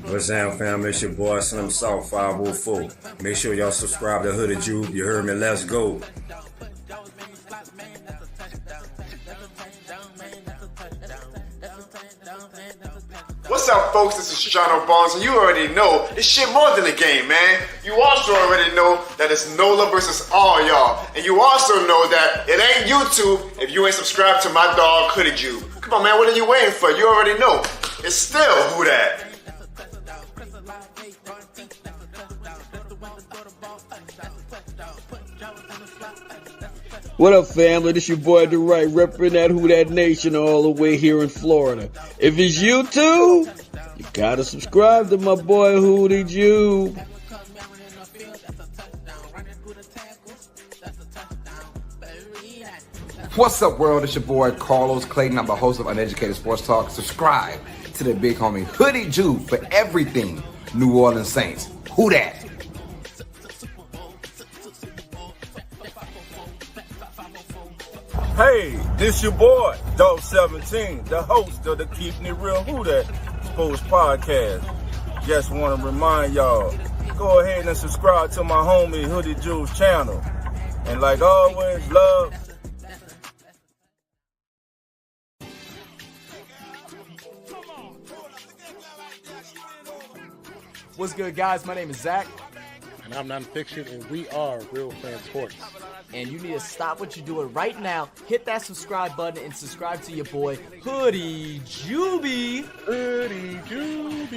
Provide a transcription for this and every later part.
What's down, fam? It's your boy Slim Salt 504. Make sure y'all subscribe to Hooded Jube. You heard me? Let's go. What's up, folks? This is Shano Bones, and you already know this shit more than a game, man. You also already know that it's NOLA versus all y'all. And you also know that it ain't YouTube if you ain't subscribed to my dog, Hooded Jube. Come on, man, what are you waiting for? You already know. It's still Who Dat. What up, family? This your boy The Right, repping that Who Dat Nation all the way here in Florida. If it's YouTube, you gotta subscribe to my boy Hoodie Jube. What's up, world? It's your boy Carlos Clayton. I'm the host of Uneducated Sports Talk. Subscribe to the big homie Hoodie Jube for everything New Orleans Saints. Who Dat? Hey, this your boy, Dog 17, the host of the Keeping It Real Who Dat Sports Podcast. Just want to remind y'all, go ahead and subscribe to my homie Hoodie Jube's channel. And like always, love. What's good, guys? My name is Zach. And I'm Nonfiction, and we are Real Fan Sports. And you need to stop what you're doing right now. Hit that subscribe button and subscribe to your boy, Hoodie Jube. Hoodie Jube.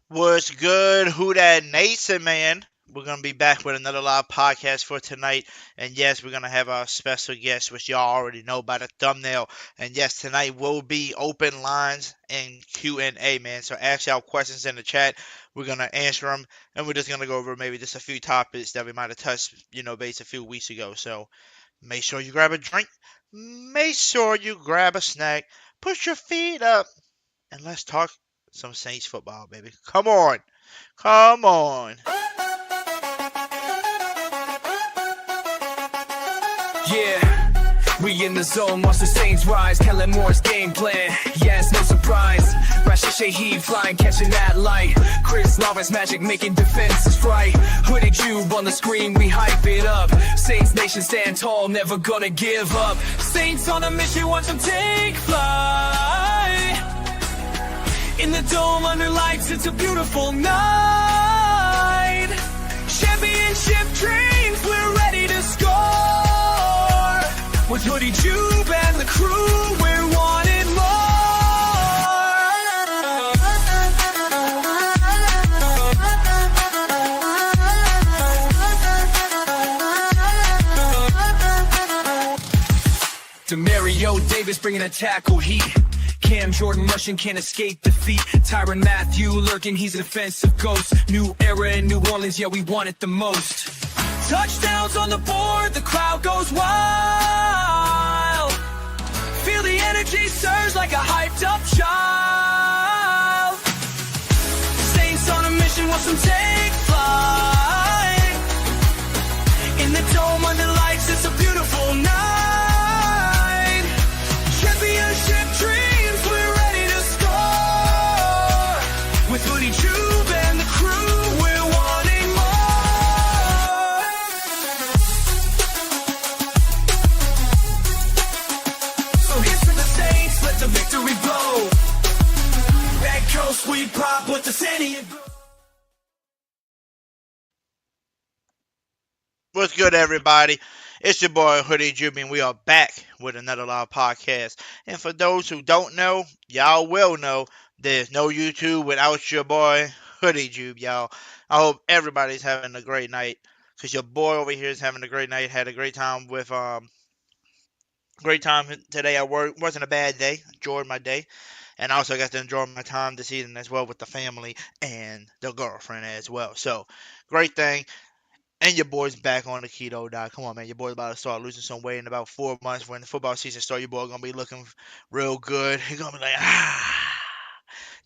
What's good, Who Dat Nation, man? We're going to be back with another live podcast for tonight. And yes, we're going to have our special guest, which y'all already know by the thumbnail. And yes, tonight will be open lines and Q&A, man. So ask y'all questions in the chat. We're going to answer them. And we're just going to go over maybe just a few topics that we might have touched, base a few weeks ago. So make sure you grab a drink. Make sure you grab a snack. Put your feet up. And let's talk some Saints football, baby. Come on. Come on. Yeah, we in the zone, watch the Saints rise, Kellen Moore's game plan, yes, no surprise, Rashid Shaheed flying, catching that light, Chris Lawrence magic making defenses right, Hoodie Jube on the screen, we hype it up, Saints Nation stand tall, never gonna give up, Saints on a mission, watch them take flight, in the dome under lights, it's a beautiful night, championship dreams, we're ready to score. With Hoodie Jube and the crew, we're wanting more. Demario Davis bringing a tackle heat. Cam Jordan rushing, can't escape defeat. Tyrann Mathieu lurking, he's a defensive ghost. New era in New Orleans, yeah, we want it the most. Touchdowns on the board, the crowd goes wild. Feel the energy surge like a hyped up child. Saints on a mission, watch them take flight. In the dome under lights, it's a beautiful night. Championship dreams, we're ready to score. With Hoodie Jube and the crew, we're wanting more. The victory blow. Back coast, we pop with the city. What's good, everybody? It's your boy Hoodie Jube, and we are back with another live podcast. And for those who don't know, y'all will know there's no YouTube without your boy Hoodie Jube, y'all. I hope everybody's having a great night, because your boy over here is having a great night. Had a great time with Great time today at work. Wasn't a bad day. Enjoyed my day. And I also got to enjoy my time this evening as well with the family and the girlfriend as well. So, great thing. And your boy's back on the keto diet. Come on, man. Your boy's about to start losing some weight in about 4 months. When the football season starts, your boy going to be looking real good. He's going to be like,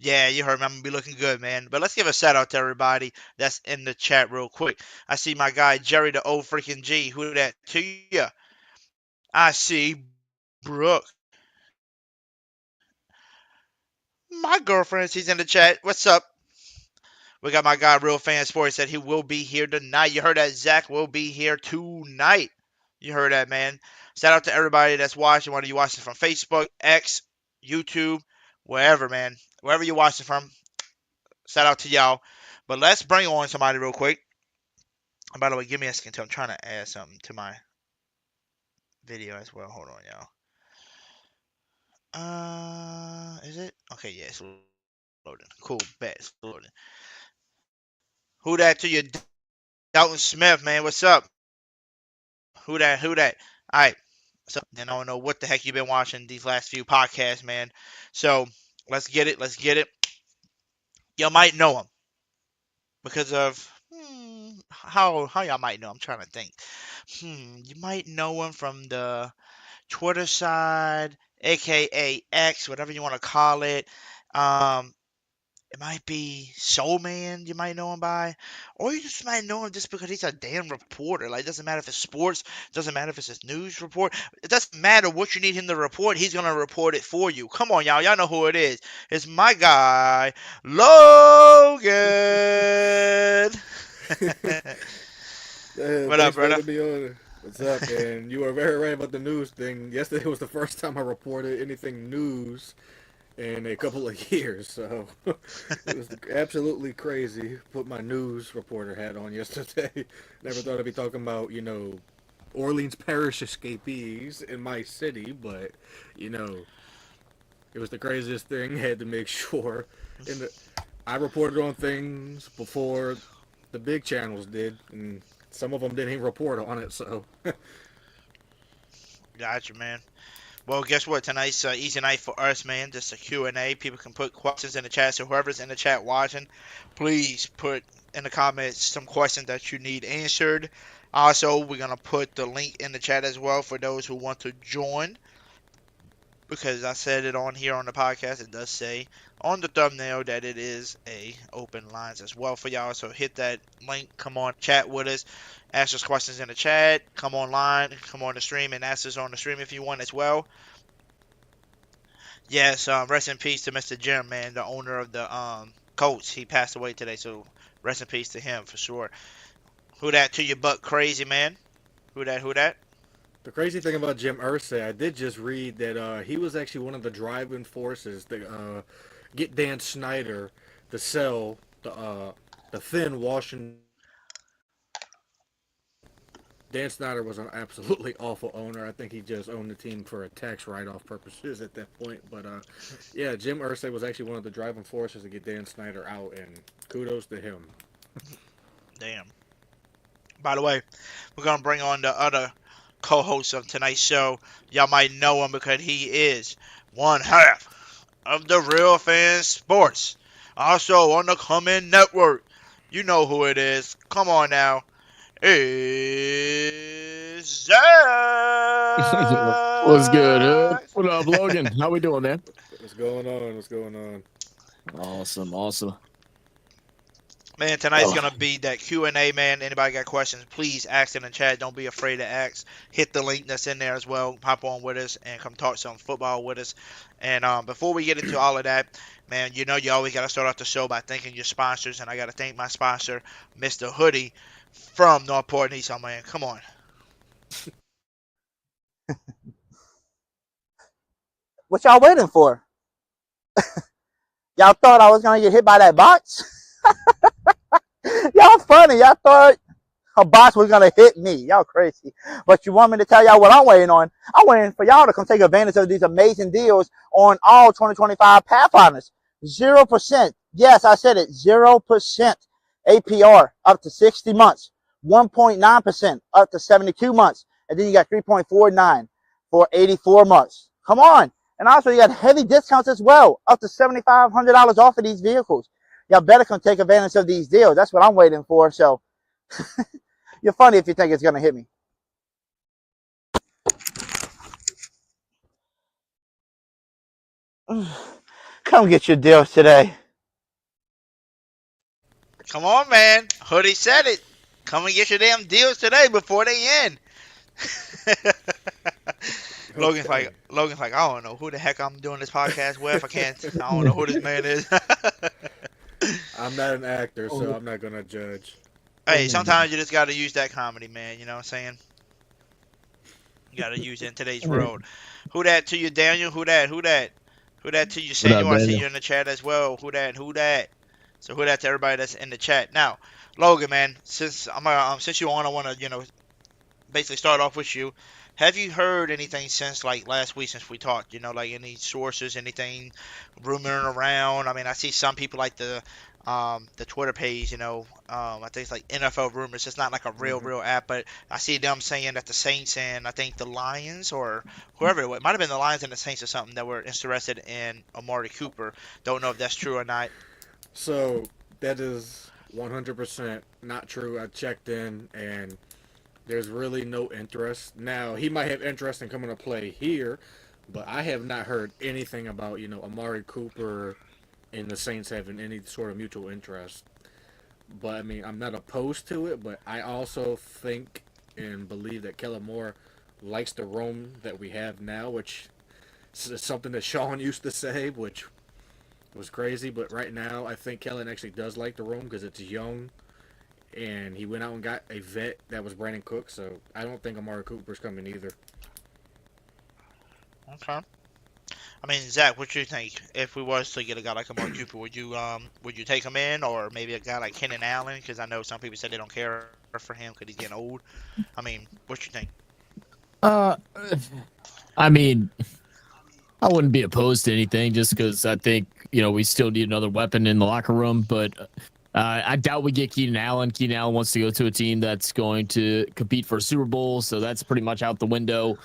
Yeah, you heard me. I'm gonna be looking good, man. But let's give a shout out to everybody that's in the chat real quick. I see my guy Jerry, the old freaking G. Who that to ya? I see Brooke. My girlfriend, she's in the chat. What's up? We got my guy Real Fan Sports said he will be here tonight. You heard that? Zach will be here tonight. You heard that, man. Shout out to everybody that's watching. Whether you watching from Facebook, X, YouTube, wherever, man. Wherever you're watching from, shout out to y'all. But let's bring on somebody real quick. And by the way, give me a second. I'm trying to add something to my video as well. Hold on, y'all. Is it? Okay, yeah, it's loading. Cool, bet it's loading. Who that to you, Dalton Smith, man? What's up? Who that? Who that? All right. So then I don't know what the heck you've been watching these last few podcasts, man. So let's get it. Let's get it. You might know him because of how y'all might know. I'm trying to think. You might know him from the Twitter side, aka X, whatever you want to call it. It might be Soul Man, you might know him by, or you just might know him just because he's a damn reporter. Like, it doesn't matter if it's sports, doesn't matter if it's a news report. It doesn't matter what you need him to report. He's gonna report it for you. Come on, y'all. Y'all know who it is. It's my guy, Logan. What up, brother? To be on. What's up, man? You were very right about the news thing. Yesterday was the first time I reported anything news in a couple of years, so it was absolutely crazy. Put my news reporter hat on yesterday. Never thought I'd be talking about, Orleans Parish escapees in my city, but, it was the craziest thing. Had to make sure. I reported on things before the big channels did, and some of them didn't even report on it, so. Gotcha, man. Well, guess what? Tonight's easy night for us, man. Just a Q&A. People can put questions in the chat. So whoever's in the chat watching, please put in the comments some questions that you need answered. Also, we're going to put the link in the chat as well for those who want to join. Because I said it on here on the podcast. It does say on the thumbnail that it is a open lines as well for y'all. So hit that link. Come on, chat with us. Ask us questions in the chat. Come online. Come on the stream and ask us on the stream if you want as well. Yes, rest in peace to Mr. Jim, man, the owner of the Colts. He passed away today, so rest in peace to him for sure. Who that to your butt crazy, man? Who that? Who that? The crazy thing about Jim Irsay, I did just read that he was actually one of the driving forces to get Dan Snyder to sell the thin Washington. Dan Snyder was an absolutely awful owner. I think he just owned the team for a tax write-off purposes at that point. But, yeah, Jim Irsay was actually one of the driving forces to get Dan Snyder out, and kudos to him. Damn. By the way, we're going to bring on the other co-host of tonight's show. Y'all might know him because he is one half of the Real Fan Sports. Also on the Coming Network. You know who it is. Come on now. Is Zach. What's good? What up, Logan? How we doing, man? What's going on? What's going on? Awesome, awesome. Man, tonight's gonna be that Q&A, man. Anybody got questions, please ask in the chat. Don't be afraid to ask. Hit the link that's in there as well. Hop on with us and come talk some football with us. And before we get into all of that, man, you know you always gotta start off the show by thanking your sponsors, and I gotta thank my sponsor, Mr. Hoodie from Northport, Nissan, man. Come on. What y'all waiting for? Y'all thought I was gonna get hit by that box? Y'all funny. Y'all thought a box was gonna hit me. Y'all crazy. But you want me to tell y'all what I'm waiting on? I'm waiting for y'all to come take advantage of these amazing deals on all 2025 Pathfinders. 0%. Yes, I said it. 0% APR up to 60 months. 1.9% up to 72 months. And then you got 3.49 for 84 months. Come on. And also you got heavy discounts as well. Up to $7,500 off of these vehicles. Y'all better come take advantage of these deals. That's what I'm waiting for. So you're funny if you think it's going to hit me. Come get your deals today. Come on, man. Hoodie said it. Come and get your damn deals today before they end. Logan's Okay. like, I don't know who the heck I'm doing this podcast with. I don't know who this man is. I'm not an actor, so I'm not gonna judge. Hey, sometimes you just gotta use that comedy, man. You know what I'm saying? You gotta use it in today's world. Who that to you, Daniel? Who that? Who that? Who that to you, What up, Senor? I see Daniel? you in the chat as well. Who that? Who that? So who that to everybody that's in the chat? Now, Logan, man, since since you're on, I wanna basically start off with you. Have you heard anything since like last week since we talked? Like any sources, anything rumoring around? I mean, I see some people like the Twitter page. I think it's like NFL rumors. It's not like a real app, but I see them saying that the Saints and I think the Lions or whoever it was, it might have been the Lions and the Saints or something that were interested in Amari Cooper. Don't know if that's true or not. So that is 100% not true. I checked in, and there's really no interest. Now, he might have interest in coming to play here, but I have not heard anything about, Amari Cooper and the Saints having any sort of mutual interest. But, I mean, I'm not opposed to it, but I also think and believe that Kellen Moore likes the room that we have now, which is something that Sean used to say, which was crazy. But right now, I think Kellen actually does like the room because it's young. And he went out and got a vet that was Brandon Cook, so I don't think Amari Cooper's coming either. Okay. I mean, Zach, what you think? If we was to get a guy like Amari Cooper, would you take him in, or maybe a guy like Kenan Allen? Because I know some people said they don't care for him because he's getting old. I mean, what you think? I mean, I wouldn't be opposed to anything just because I think, we still need another weapon in the locker room. But I doubt we get Keenan Allen. Keenan Allen wants to go to a team that's going to compete for a Super Bowl, so that's pretty much out the window.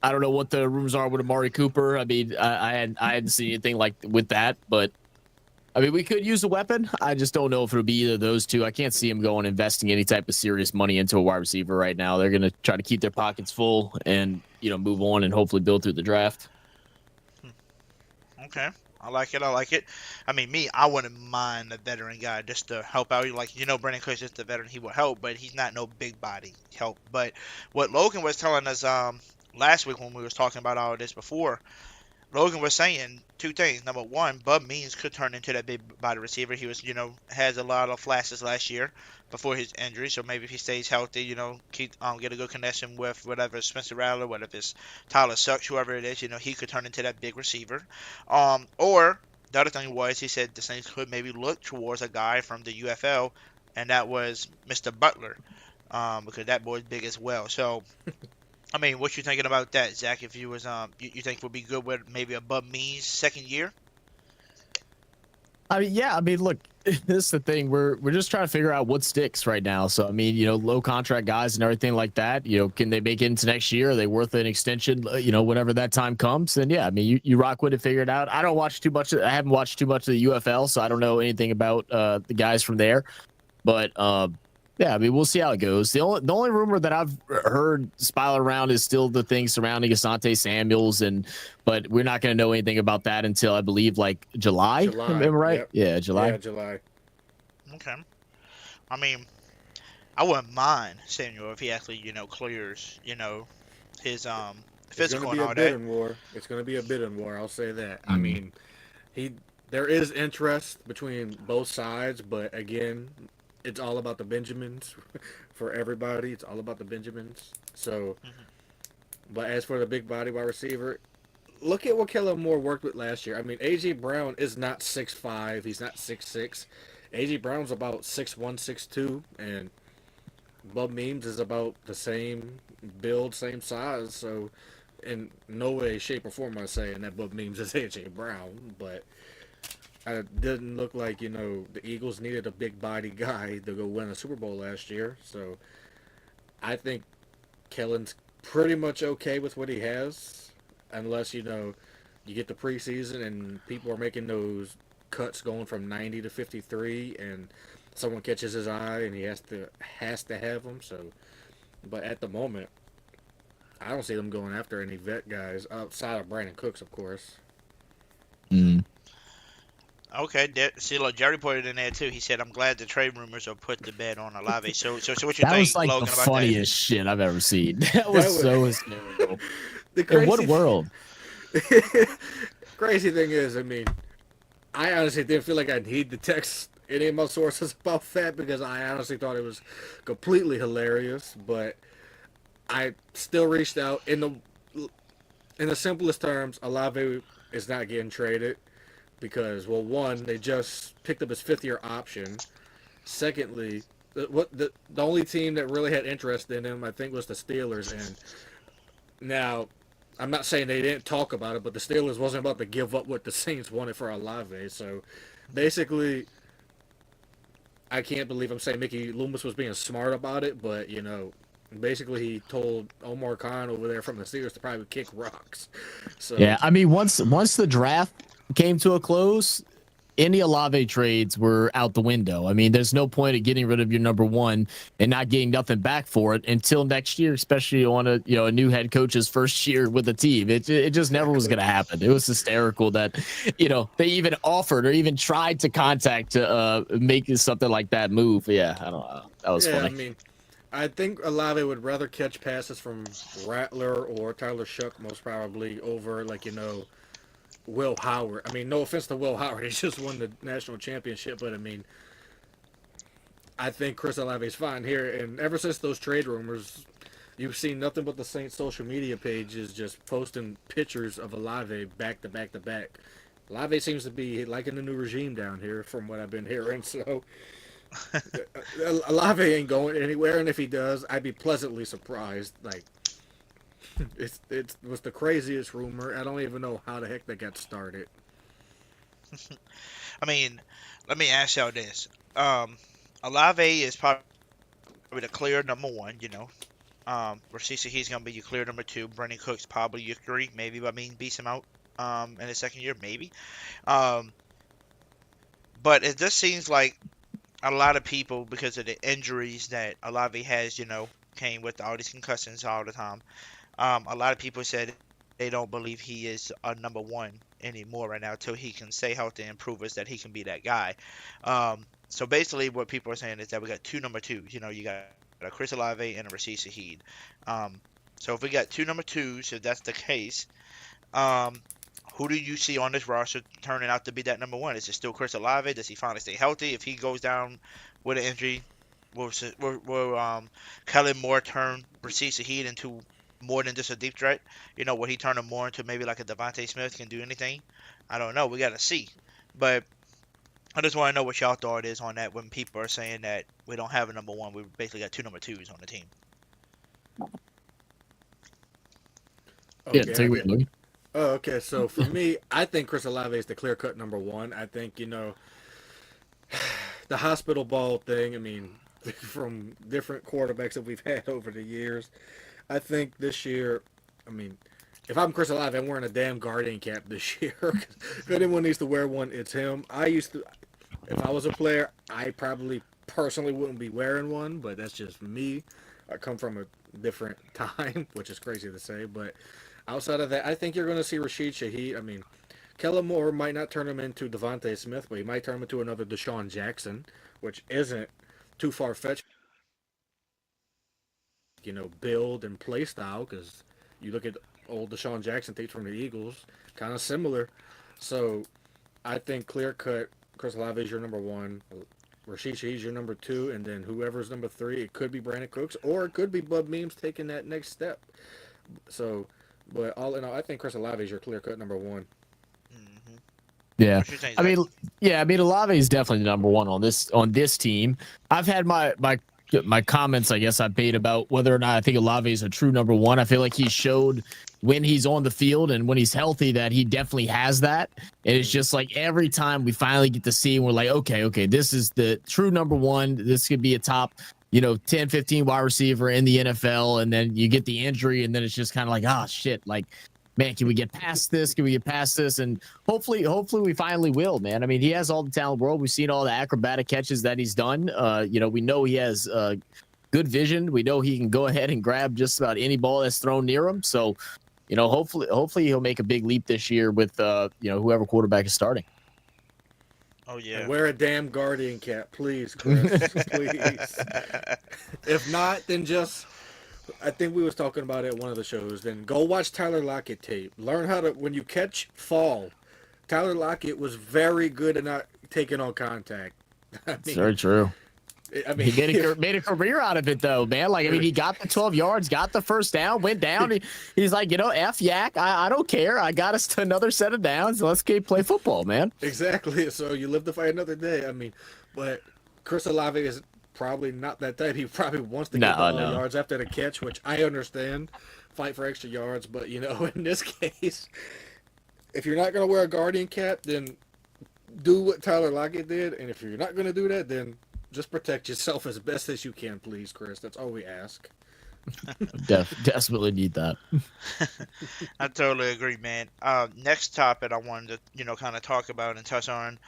I don't know what the rumors are with Amari Cooper. I mean, I hadn't seen anything like with that, but I mean, we could use a weapon. I just don't know if it'll be either of those two. I can't see him going investing any type of serious money into a wide receiver right now. They're going to try to keep their pockets full and, move on and hopefully build through the draft. Okay. I like it. I like it. I mean, I wouldn't mind a veteran guy just to help out. Like, Brandon Cooks is the veteran. He will help, but he's not no big body help. But what Logan was telling us last week when we was talking about all this before, Logan was saying two things. Number one, Bub Means could turn into that big body receiver. He was, has a lot of flashes last year before his injury. So maybe if he stays healthy, keep get a good connection with whatever Spencer Rattler, whatever it's Tyler Sucks, whoever it is, he could turn into that big receiver. Or the other thing was he said the Saints could maybe look towards a guy from the UFL, and that was Mr. Butler, because that boy's big as well. So. I mean, what you thinking about that, Zach? If you was you think would be good with maybe a Bub Means second year? I mean, yeah. I mean, look, this is the thing. We're just trying to figure out what sticks right now. So, I mean, low contract guys and everything like that. Can they make it into next year? Are they worth an extension? Whenever that time comes, then yeah. I mean, you rock with it, figure it out. I haven't watched too much of the UFL, so I don't know anything about the guys from there. But yeah, I mean, we'll see how it goes. The only rumor that I've heard spiral around is still the thing surrounding Asante Samuels, but we're not going to know anything about that until I believe like July. Am I right? Yep. Yeah, July. Yeah, July. Okay. I mean, I wouldn't mind Samuel if he actually, clears, his physical and all that. It's going to be a bidding war. I'll say that. I mean, there is interest between both sides, but again, it's all about the Benjamins for everybody. It's all about the Benjamins. So, but as for the big body wide receiver, look at what Kellen Moore worked with last year. I mean, A.J. Brown is not 6'5". He's not 6'6". A.J. Brown's about 6'1", 6'2", and Bub Means is about the same build, same size. So, in no way, shape, or form am I saying that Bub Means is A.J. Brown, but it didn't look like, the Eagles needed a big body guy to go win a Super Bowl last year. So I think Kellen's pretty much okay with what he has, unless, you get the preseason and people are making those cuts going from 90 to 53 and someone catches his eye and he has to have them. So, but at the moment, I don't see them going after any vet guys outside of Brandon Cooks, of course. Mm. Okay, see, look, Jerry put it in there too. He said, "I'm glad the trade rumors are put to bed on Olave." So what you That was think, like the Logan, about that? funniest shit I've ever seen. That was That was so hysterical. the In what crazy. world? Crazy thing is, I mean, I honestly didn't feel like I need to text any of my sources about that because I honestly thought it was completely hilarious. But I still reached out in the simplest terms. Olave is not getting traded because, well, one, they just picked up his fifth-year option. Secondly, the only team that really had interest in him, I think, was the Steelers. And now, I'm not saying they didn't talk about it, but the Steelers wasn't about to give up what the Saints wanted for Olave. So, basically, I can't believe I'm saying Mickey Loomis was being smart about it, but basically he told Omar Khan over there from the Steelers to probably kick rocks. So Yeah, I mean, once the draft came to a close, any Olave trades were out the window. I mean, there's no point of getting rid of your number one and not getting nothing back for it until next year, especially on a new head coach's first year with the team. It just never was going to happen. It was hysterical that they even offered or even tried to contact to make something like that move. Yeah, I don't know. That was funny. I mean, I think Olave would rather catch passes from Rattler or Tyler Shuck most probably over Will Howard. I mean, no offense to Will Howard, he just won the national championship, but I mean, I think Chris Olave is fine here. And ever since those trade rumors, you've seen nothing but the Saints social media pages just posting pictures of Olave back to back to back. Olave seems to be liking the new regime down here, from what I've been hearing. So Olave ain't going anywhere, and if he does, I'd be pleasantly surprised. Like, it was the craziest rumor. I don't even know how the heck that got started. I mean, let me ask y'all this. Olave is probably the clear number one, Rasisa, he's going to be your clear number two. Brandon Cooks probably your three. Maybe, I mean, beats him out in his second year, maybe. But it just seems like a lot of people, because of the injuries that Olave has, came with all these concussions all the time. A lot of people said they don't believe he is a number one anymore right now until he can stay healthy and prove us that he can be that guy. So basically what people are saying is that we got two number twos. You got a Chris Olave and a Rashid Shaheed. So if we got two number twos, if that's the case, who do you see on this roster turning out to be that number one? Is it still Chris Olave? Does he finally stay healthy? If he goes down with an injury, will Kellen Moore turn Rashid Shaheed into more than just a deep threat? Will he turn him more into maybe like a Devontae Smith, can do anything? I don't know. We got to see. But I just want to know what y'all thought is on that when people are saying that we don't have a number one. We basically got two number twos on the team. Okay, take it away, Logan. Oh, okay. So for me, I think Chris Olave is the clear-cut number one. I think, the hospital ball thing, I mean, from different quarterbacks that we've had over the years, I think this year, I mean, if I'm Chris Olave, I'm wearing a damn Guardian cap this year. If anyone needs to wear one, it's him. If I was a player, I probably personally wouldn't be wearing one, but that's just me. I come from a different time, which is crazy to say, but outside of that, I think you're going to see Rashid Shaheed. I mean, Kellen Moore might not turn him into Devontae Smith, but he might turn him into another Deshaun Jackson, which isn't too far-fetched, build and play style, because you look at old Deshaun Jackson tapes from the Eagles, kind of similar. So I think clear-cut, Chris Olave is your number one, Rashid Shaheed's your number two, and then whoever's number three, it could be Brandon Cooks, or it could be Bud Memes taking that next step. So, but all in all, I think Chris Olave is your clear-cut number one. Yeah, I mean, Olave is definitely the number one on this team. I've had my comments, I guess, I made about whether or not I think Olave is a true number one. I feel like he showed when he's on the field and when he's healthy that he definitely has that. And it's just like every time we finally get to see him, we're like, okay, this is the true number one. This could be a top 10, 15 wide receiver in the NFL. And then you get the injury, and then it's just kind of like, shit, like, man, can we get past this? And hopefully we finally will, man. I mean, he has all the talent in the world. We've seen all the acrobatic catches that he's done. We know he has good vision. We know he can go ahead and grab just about any ball that's thrown near him. So, hopefully he'll make a big leap this year with whoever quarterback is starting. Oh yeah. And wear a damn Guardian cap, please, Chris. Please. If not, then just I think we was talking about it at one of the shows. Then go watch Tyler Lockett tape. Learn how to when you catch fall. Tyler Lockett was very good at not taking on contact. It's very true. I mean, He made a career out of it, though, man. Like, I mean, he got the 12 yards, got the first down, went down. He's like, F yak. I don't care. I got us to another set of downs. Let's play football, man. Exactly. So you live to fight another day. I mean, but Chris Olave is probably not that type. He probably wants to get the yards after the catch, which I understand. Fight for extra yards. But, in this case, if you're not going to wear a Guardian cap, then do what Tyler Lockett did. And if you're not going to do that, then just protect yourself as best as you can, please, Chris. That's all we ask. Desperately need that. I totally agree, man. Next topic I wanted to, kind of talk about and touch on,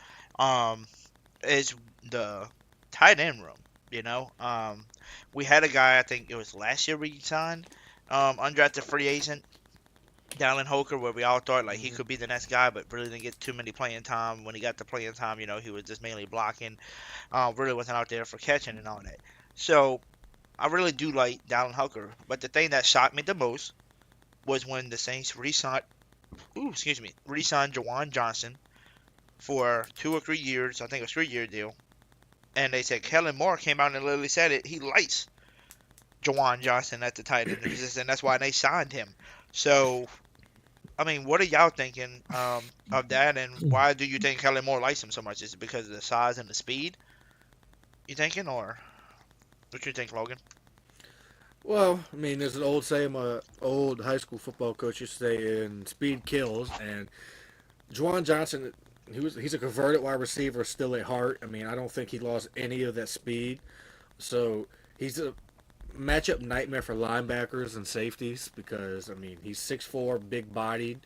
is the tight end room. We had a guy, I think it was last year we signed, undrafted free agent, Dallin Holker, where we all thought he could be the next guy, but really didn't get too many playing time. When he got the playing time, he was just mainly blocking, really wasn't out there for catching and all that. So I really do like Dallin Holker, but the thing that shocked me the most was when the Saints re-signed Juwan Johnson for 2 or 3 years. I think it was a 3-year deal, and they said Kellen Moore came out and literally said it. He likes Juwan Johnson at the tight end position, and that's why they signed him. So, I mean, what are y'all thinking of that, and why do you think Kellen Moore likes him so much? Is it because of the size and the speed, you thinking, or what you think, Logan? Well, I mean, there's an old saying, old high school football coach used to say, and speed kills, and Juwan Johnson, he's a converted wide receiver still at heart. I mean, I don't think he lost any of that speed. So, he's a matchup nightmare for linebackers and safeties because, I mean, he's 6'4", big-bodied,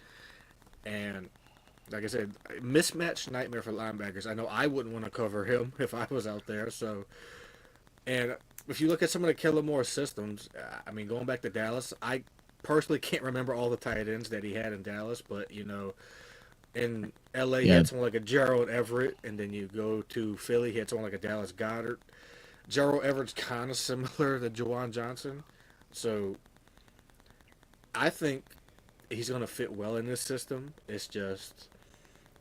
and like I said, mismatched nightmare for linebackers. I know I wouldn't want to cover him if I was out there. So, and if you look at some of the Kellen Moore systems, I mean, going back to Dallas, I personally can't remember all the tight ends that he had in Dallas, but, in LA, he had someone like a Gerald Everett, and then you go to Philly, he had someone like a Dallas Goedert. Gerald Everett's kind of similar to Juwan Johnson. So I think he's going to fit well in this system. It's just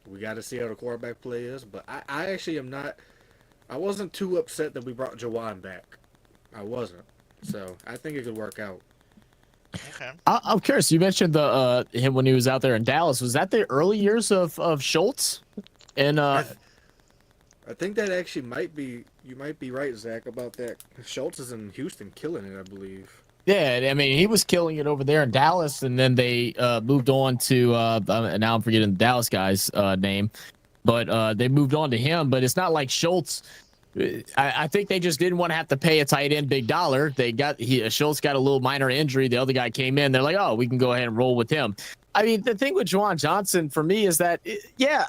we got to see how the quarterback play is. But I actually am not – I wasn't too upset that we brought Juwan back. I wasn't. So I think it could work out. Okay. I'm curious. You mentioned him when he was out there in Dallas. Was that the early years of Schultz? And I think that actually might be – you might be right, Zach, about that. Schultz is in Houston killing it, I believe. Yeah, I mean, he was killing it over there in Dallas, and then they moved on to now I'm forgetting the Dallas guy's name, but they moved on to him. But it's not like Schultz. I think they just didn't want to have to pay a tight end big dollar. Schultz got a little minor injury. The other guy came in. They're like, oh, we can go ahead and roll with him. I mean, the thing with Juwan Johnson for me is that,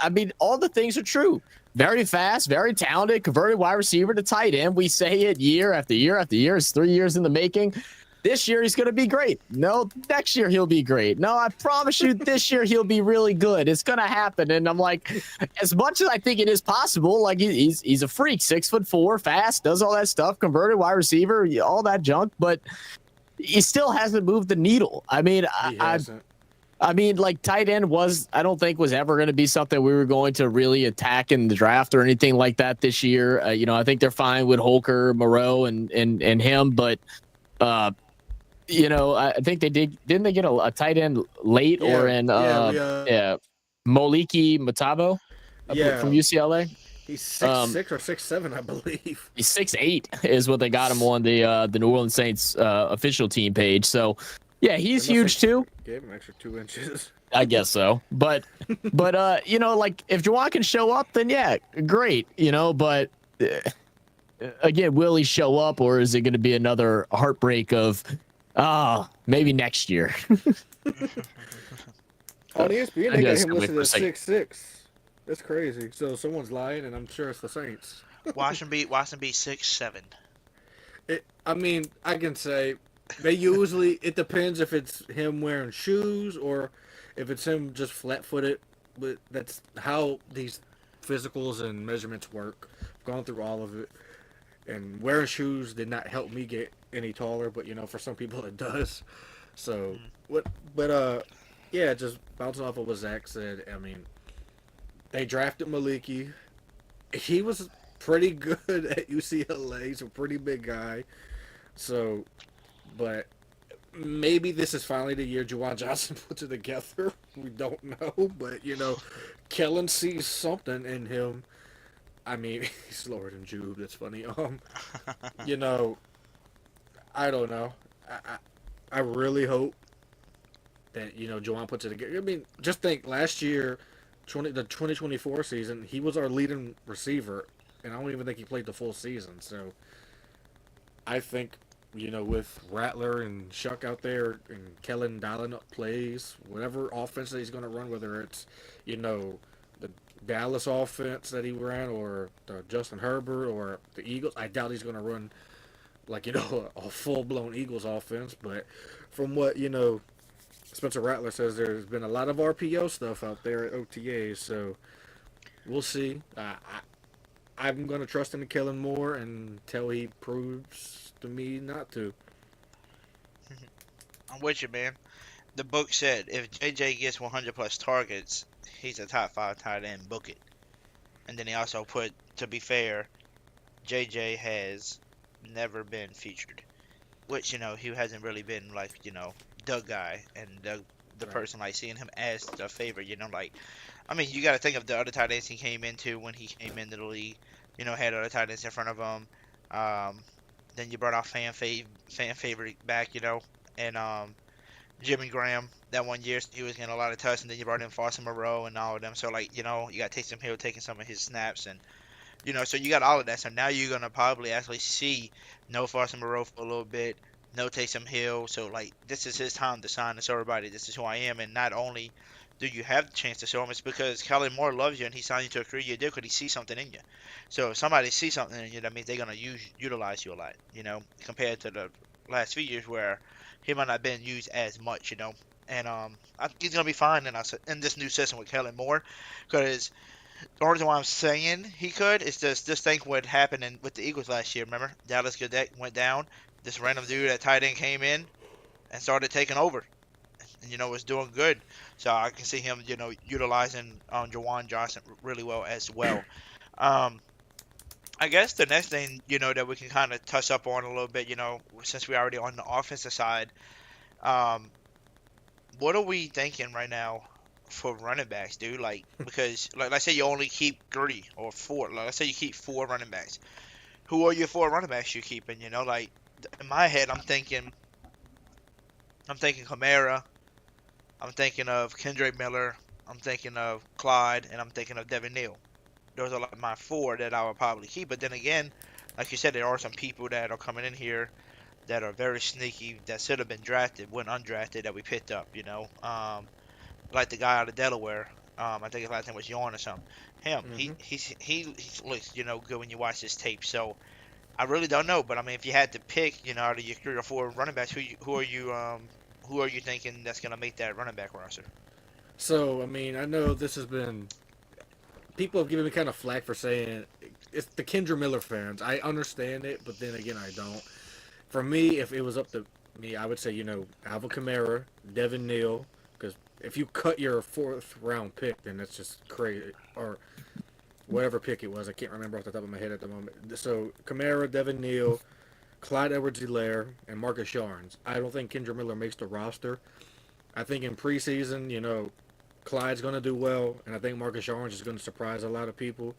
I mean, all the things are true. Very fast, very talented, converted wide receiver to tight end. We say it year after year after year. It's 3 years in the making. This year he's going to be great. No, next year he'll be great. No, I promise you this year he'll be really good. It's going to happen. And I'm like, as much as I think it is possible, like he's a freak, 6'4", fast, does all that stuff, converted wide receiver, all that junk, but he still hasn't moved the needle. I mean, I mean, like tight end I don't think was ever going to be something we were going to really attack in the draft or anything like that this year. I think they're fine with Holker, Moreau, and him, but I think didn't they get a tight end late or in Moliki Matabo from UCLA? He's 6'6" or 6'7", I believe. He's 6'8" is what they got him on the New Orleans Saints official team page. So. Yeah, he's huge too. Gave him an extra 2 inches. I guess so. But like if Juwan can show up, then yeah, great. But again, will he show up, or is it going to be another heartbreak of, maybe next year? On ESPN, they got him listed as 6'6". That's crazy. So someone's lying, and I'm sure it's the Saints. Watson be 6'7". I mean, I can say. It depends if it's him wearing shoes or if it's him just flat-footed. But that's how these physicals and measurements work. I've gone through all of it. And wearing shoes did not help me get any taller, but for some people it does. So yeah, just bouncing off of what Zach said. I mean, they drafted Maliki. He was pretty good at UCLA. He's a pretty big guy. So, but maybe this is finally the year Juwan Johnson puts it together. We don't know, but Kellen sees something in him. I mean, he's slower than Jube. That's funny. I don't know. I really hope that Juwan puts it together. I mean, just think last year, the 2024 season, he was our leading receiver, and I don't even think he played the full season. So, I think with Rattler and Shuck out there and Kellen dialing up plays, whatever offense that he's going to run, whether it's the Dallas offense that he ran or the Justin Herbert or the Eagles, I doubt he's going to run a full-blown Eagles offense. But from what Spencer Rattler says, there's been a lot of RPO stuff out there at OTAs, so we'll see. I'm going to trust him to Kellen more until he proves to me not to. I'm with you, man. The book said if JJ gets 100 plus targets, he's a top 5 tight end. Book it. And then he also put, to be fair, JJ has never been featured, which he hasn't really been the guy and the person seeing him as the favorite. I mean, you got to think of the other tight ends he came into when he came into the league. Had other tight ends in front of him. Then you brought out fan favorite back, and Jimmy Graham that one year he was getting a lot of touch, and then you brought in Foster Moreau and all of them. So you got Taysom Hill taking some of his snaps, and so you got all of that. So now you're gonna probably actually see no Foster Moreau for a little bit, no Taysom Hill. So this is his time to shine to show everybody this is who I am. And not only do you have the chance to show him, it's because Kellen Moore loves you and he signed you to a 3-year deal because he sees something in you. So if somebody sees something in you, that means they're gonna utilize you a lot. Compared to the last few years where he might not have been used as much. And I think he's gonna be fine in this new system with Kellen Moore, because the only reason why I'm saying he could is just think what happened with the Eagles last year. Remember, Dallas Goedert went down. This random dude at tight end came in and started taking over, and was doing good. So I can see him, utilizing Juwan Johnson really well as well. I guess the next thing that we can kind of touch up on a little bit, since we're already on the offensive side, what are we thinking right now for running backs, dude? Because let's say you only keep 3 or 4. Let's say you keep 4 running backs. Who are your 4 running backs you're keeping? In my head, I'm thinking Kamara. I'm thinking of Kendrick Miller. I'm thinking of Clyde, and I'm thinking of Devin Neal. Those are my 4 that I would probably keep. But then again, like you said, there are some people that are coming in here that are very sneaky that should have been drafted, went undrafted, that we picked up. Like the guy out of Delaware. I think his last name was Yorn or something. Him, he looks good when you watch his tape. So I really don't know, but I mean, if you had to pick, out of your 3 or 4 running backs, who are you thinking that's gonna make that running back roster? So I mean, I know this has been, people have given me kind of flack for saying it's the Kendra Miller fans. I understand it, but then again, I don't. For me, if it was up to me, I would say Alvin Kamara, Devin Neal, because if you cut your 4th round pick, then that's just crazy. Or whatever pick it was, I can't remember off the top of my head at the moment. So Kamara, Devin Neal, Clyde Edwards-Helaire, and Marcus Yarns. I don't think Kendra Miller makes the roster. I think in preseason, Clyde's going to do well, and I think Marcus Yarns is going to surprise a lot of people.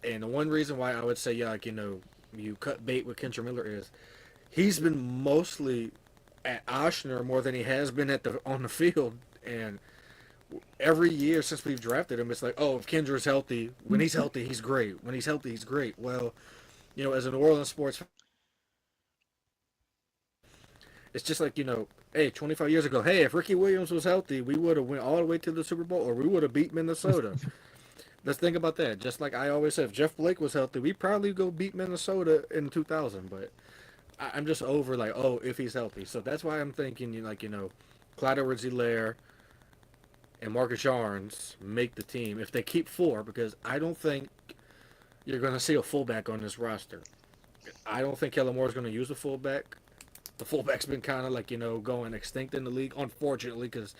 And the one reason why I would say, you cut bait with Kendra Miller is he's been mostly at Oshner more than he has been on the field. And every year since we've drafted him, it's like, oh, if Kendra's healthy, when he's healthy, he's great. When he's healthy, he's great. Well, as a New Orleans sports, it's just like, hey, 25 years ago, hey, if Ricky Williams was healthy, we would have went all the way to the Super Bowl, or we would have beat Minnesota. Let's think about that. Just like I always said, if Jeff Blake was healthy, we'd probably go beat Minnesota in 2000. But I'm just over, if he's healthy. So that's why I'm thinking, Clyde Edwards-Helaire, and Marcus Yarns make the team, if they keep 4, because I don't think you're going to see a fullback on this roster. I don't think Kellen Moore is going to use a fullback. The fullback's been kind of like, going extinct in the league, unfortunately, because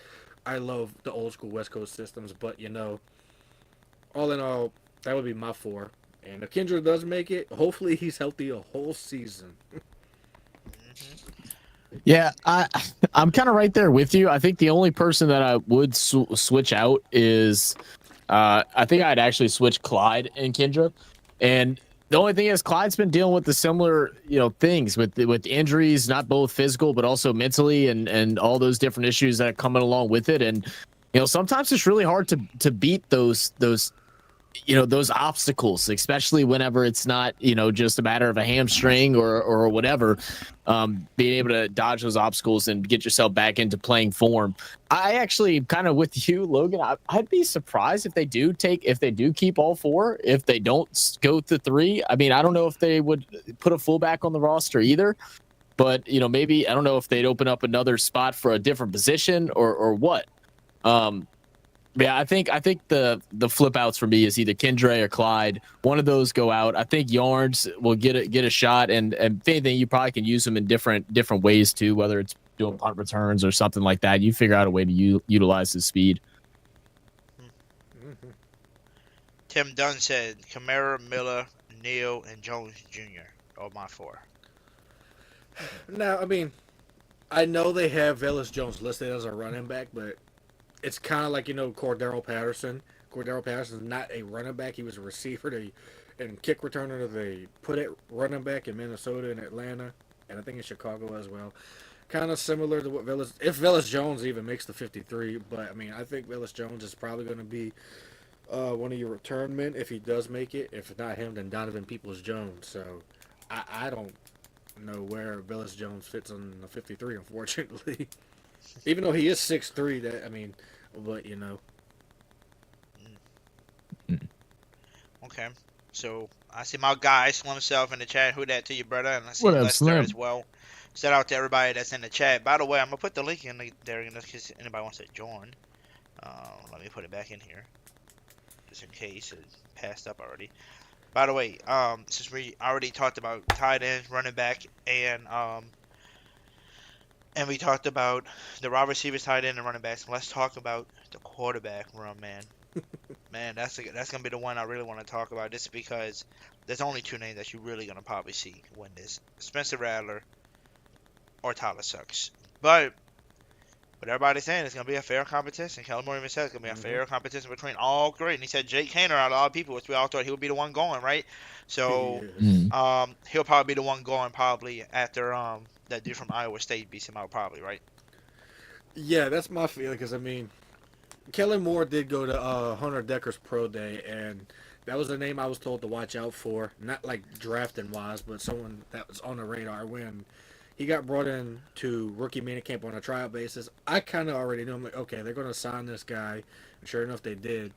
I love the old school West Coast systems. But, all in all, that would be my 4. And if Kendra does make it, hopefully he's healthy a whole season. Yeah, I'm kind of right there with you. I think the only person that I would switch out is, I think I'd actually switch Clyde and Kendra. And the only thing is, Clyde's been dealing with the similar, things with injuries, not both physical but also mentally, and all those different issues that are coming along with it. And sometimes it's really hard to beat those obstacles, especially whenever it's not, just a matter of a hamstring or whatever. Being able to dodge those obstacles and get yourself back into playing form. I actually kind of with you, Logan. I'd be surprised if they do keep all 4. If they don't go to 3, I mean, I don't know if they would put a fullback on the roster either. But maybe I don't know if they'd open up another spot for a different position or what. Yeah, I think the flip outs for me is either Kendra or Clyde. One of those go out. I think Yarns will get a shot, and if anything, you probably can use them in different ways too, whether it's doing punt returns or something like that. You figure out a way to utilize his speed. Tim Dunn said Kamara, Miller, Neal, and Jones Jr. are my 4. Now, I mean, I know they have Velus Jones listed as a running back, but it's kind of like, Cordero Patterson. Cordero Patterson's not a running back. He was a receiver and kick returner. They put it running back in Minnesota and Atlanta, and I think in Chicago as well. Kind of similar to what if Velus Jones even makes the 53. But, I mean, I think Velus Jones is probably going to be one of your return men if he does make it. If not him, then Donovan Peoples-Jones. So, I don't know where Velus Jones fits on the 53, unfortunately. Even though he is 6'3", but Okay, so I see my guy Slim himself in the chat. Who that to you, brother? And I see What up, Lester Slim? as well. Shout out to everybody that's in the chat. By the way, I'm gonna put the link in there in case anybody wants to join. Let me put it back in here, just in case it passed up already. By the way, since we already talked about tight end, running back, and we talked about the wide receivers, tight end, and running backs, let's talk about the quarterback room, man. Man, that's gonna be the one I really want to talk about, just because there's only 2 names that you're really gonna probably see win this: Spencer Rattler or Tyler Sucks. But what everybody's saying, it's gonna be a fair competition. Kellen Moore even said it's gonna be a fair competition between all 3, and he said Jake Haener out of all people, which we all thought he would be the one going, right? So he'll probably be the one going probably after that dude from Iowa State beats him out, probably, right? Yeah, that's my feeling, because, I mean, Kellen Moore did go to Hunter Decker's pro day, and that was the name I was told to watch out for. Not like drafting-wise, but someone that was on the radar when he got brought in to rookie minicamp on a trial basis. I kind of already knew. I'm like, okay, they're going to sign this guy. And sure enough, they did.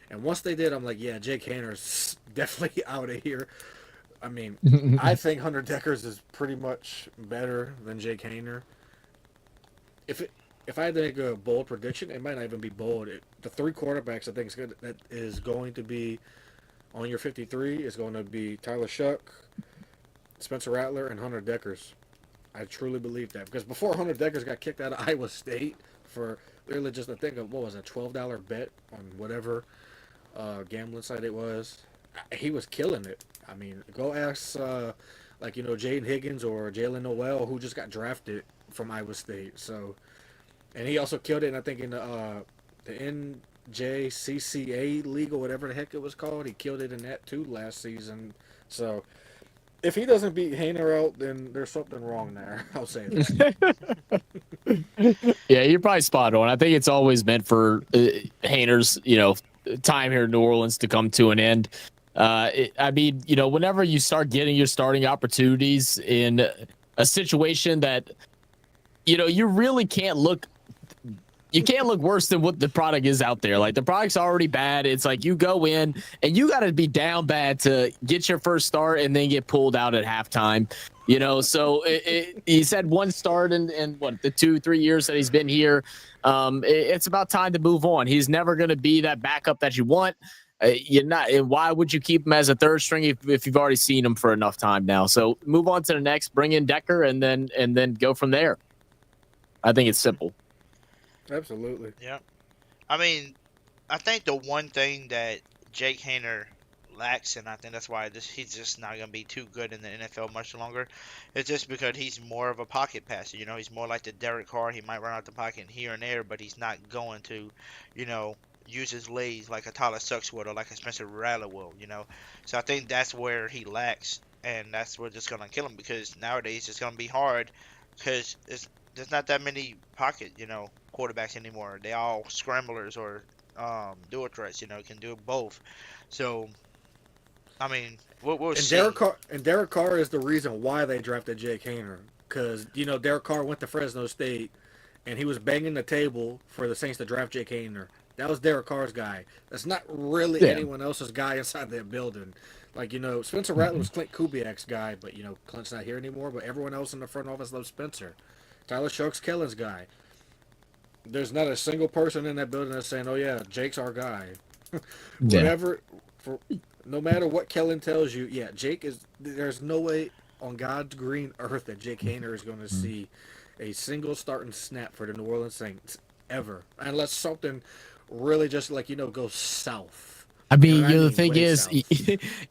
And once they did, I'm like, yeah, Jake Haener's definitely out of here. I mean, I think Hunter Deckers is pretty much better than Jake Haener. If I had to make a bold prediction, it might not even be bold. The 3 quarterbacks I think that is going to be on your 53 is going to be Tyler Shuck, Spencer Rattler, and Hunter Deckers. I truly believe that, because before Hunter Deckers got kicked out of Iowa State for literally just a thing of, what was it, $12 bet on whatever gambling site it was, he was killing it. I mean, go ask Jaden Higgins or Jalen Noel, who just got drafted from Iowa State. So, and he also killed it, and I think in the NJCCA league or whatever the heck it was called, he killed it in that too last season. So, if he doesn't beat Haener out, then there's something wrong there. I'll say that. Yeah, you're probably spot on. I think it's always meant for Haener's, time here in New Orleans to come to an end. I mean, whenever you start getting your starting opportunities in a situation that, you really can't look. You can't look worse than what the product is out there. Like, the product's already bad. It's like you go in and you got to be down bad to get your first start and then get pulled out at halftime. You know, so he's had one start in what, the 2-3 years that he's been here. It's about time to move on. He's never going to be that backup that you want. You're not. And why would you keep him as a third string if you've already seen him for enough time now? So move on to the next. Bring in Decker, and then go from there. I think it's simple. Absolutely. Yeah. I mean, I think the one thing that Jake Haener lacks, and I think that's why he's just not going to be too good in the NFL much longer, is just because he's more of a pocket passer. You know, he's more like the Derek Carr. He might run out the pocket here and there, but he's not going to, you know, use his legs like a Tyler Sucks would or like a Spencer Rattler will, you know. So I think that's where he lacks, and that's what's just going to kill him, because nowadays it's going to be hard because there's not that many pocket, you know, quarterbacks anymore. They all scramblers or dual threats, you know, can do both. So, I mean, we'll see. Derek Carr is the reason why they drafted Jake Haener, because, you know, Derek Carr went to Fresno State, and he was banging the table for the Saints to draft Jake Haener. That was Derek Carr's guy. That's not really anyone else's guy inside that building. Like, you know, Spencer Rattler was Clint Kubiak's guy, but, you know, Clint's not here anymore, but everyone else in the front office loves Spencer. Tyler Shucks Kellen's guy. There's not a single person in that building that's saying, "Oh yeah, Jake's our guy." Whatever, no matter what Kellen tells you, yeah, Jake is. There's no way on God's green earth that Jake Haener is going to see a single starting snap for the New Orleans Saints ever, unless something really just, like, you know, goes south. I mean, you know, the thing is,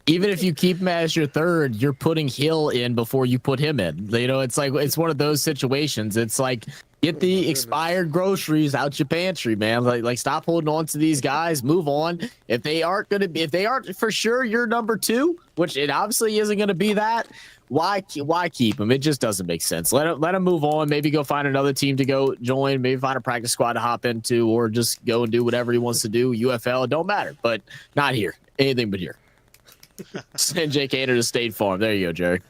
even if you keep him as your third, you're putting Hill in before you put him in. You know, it's like, it's one of those situations. It's like, get the expired groceries out your pantry, man. Like stop holding on to these guys. Move on. If they aren't for sure your number two, which it obviously isn't going to be that, why keep him? It just doesn't make sense. Let him move on. Maybe go find another team to go join. Maybe find a practice squad to hop into, or just go and do whatever he wants to do. UFL, it don't matter, but not here. Anything but here. Send Jake Haener to State Farm. There you go, Jerry.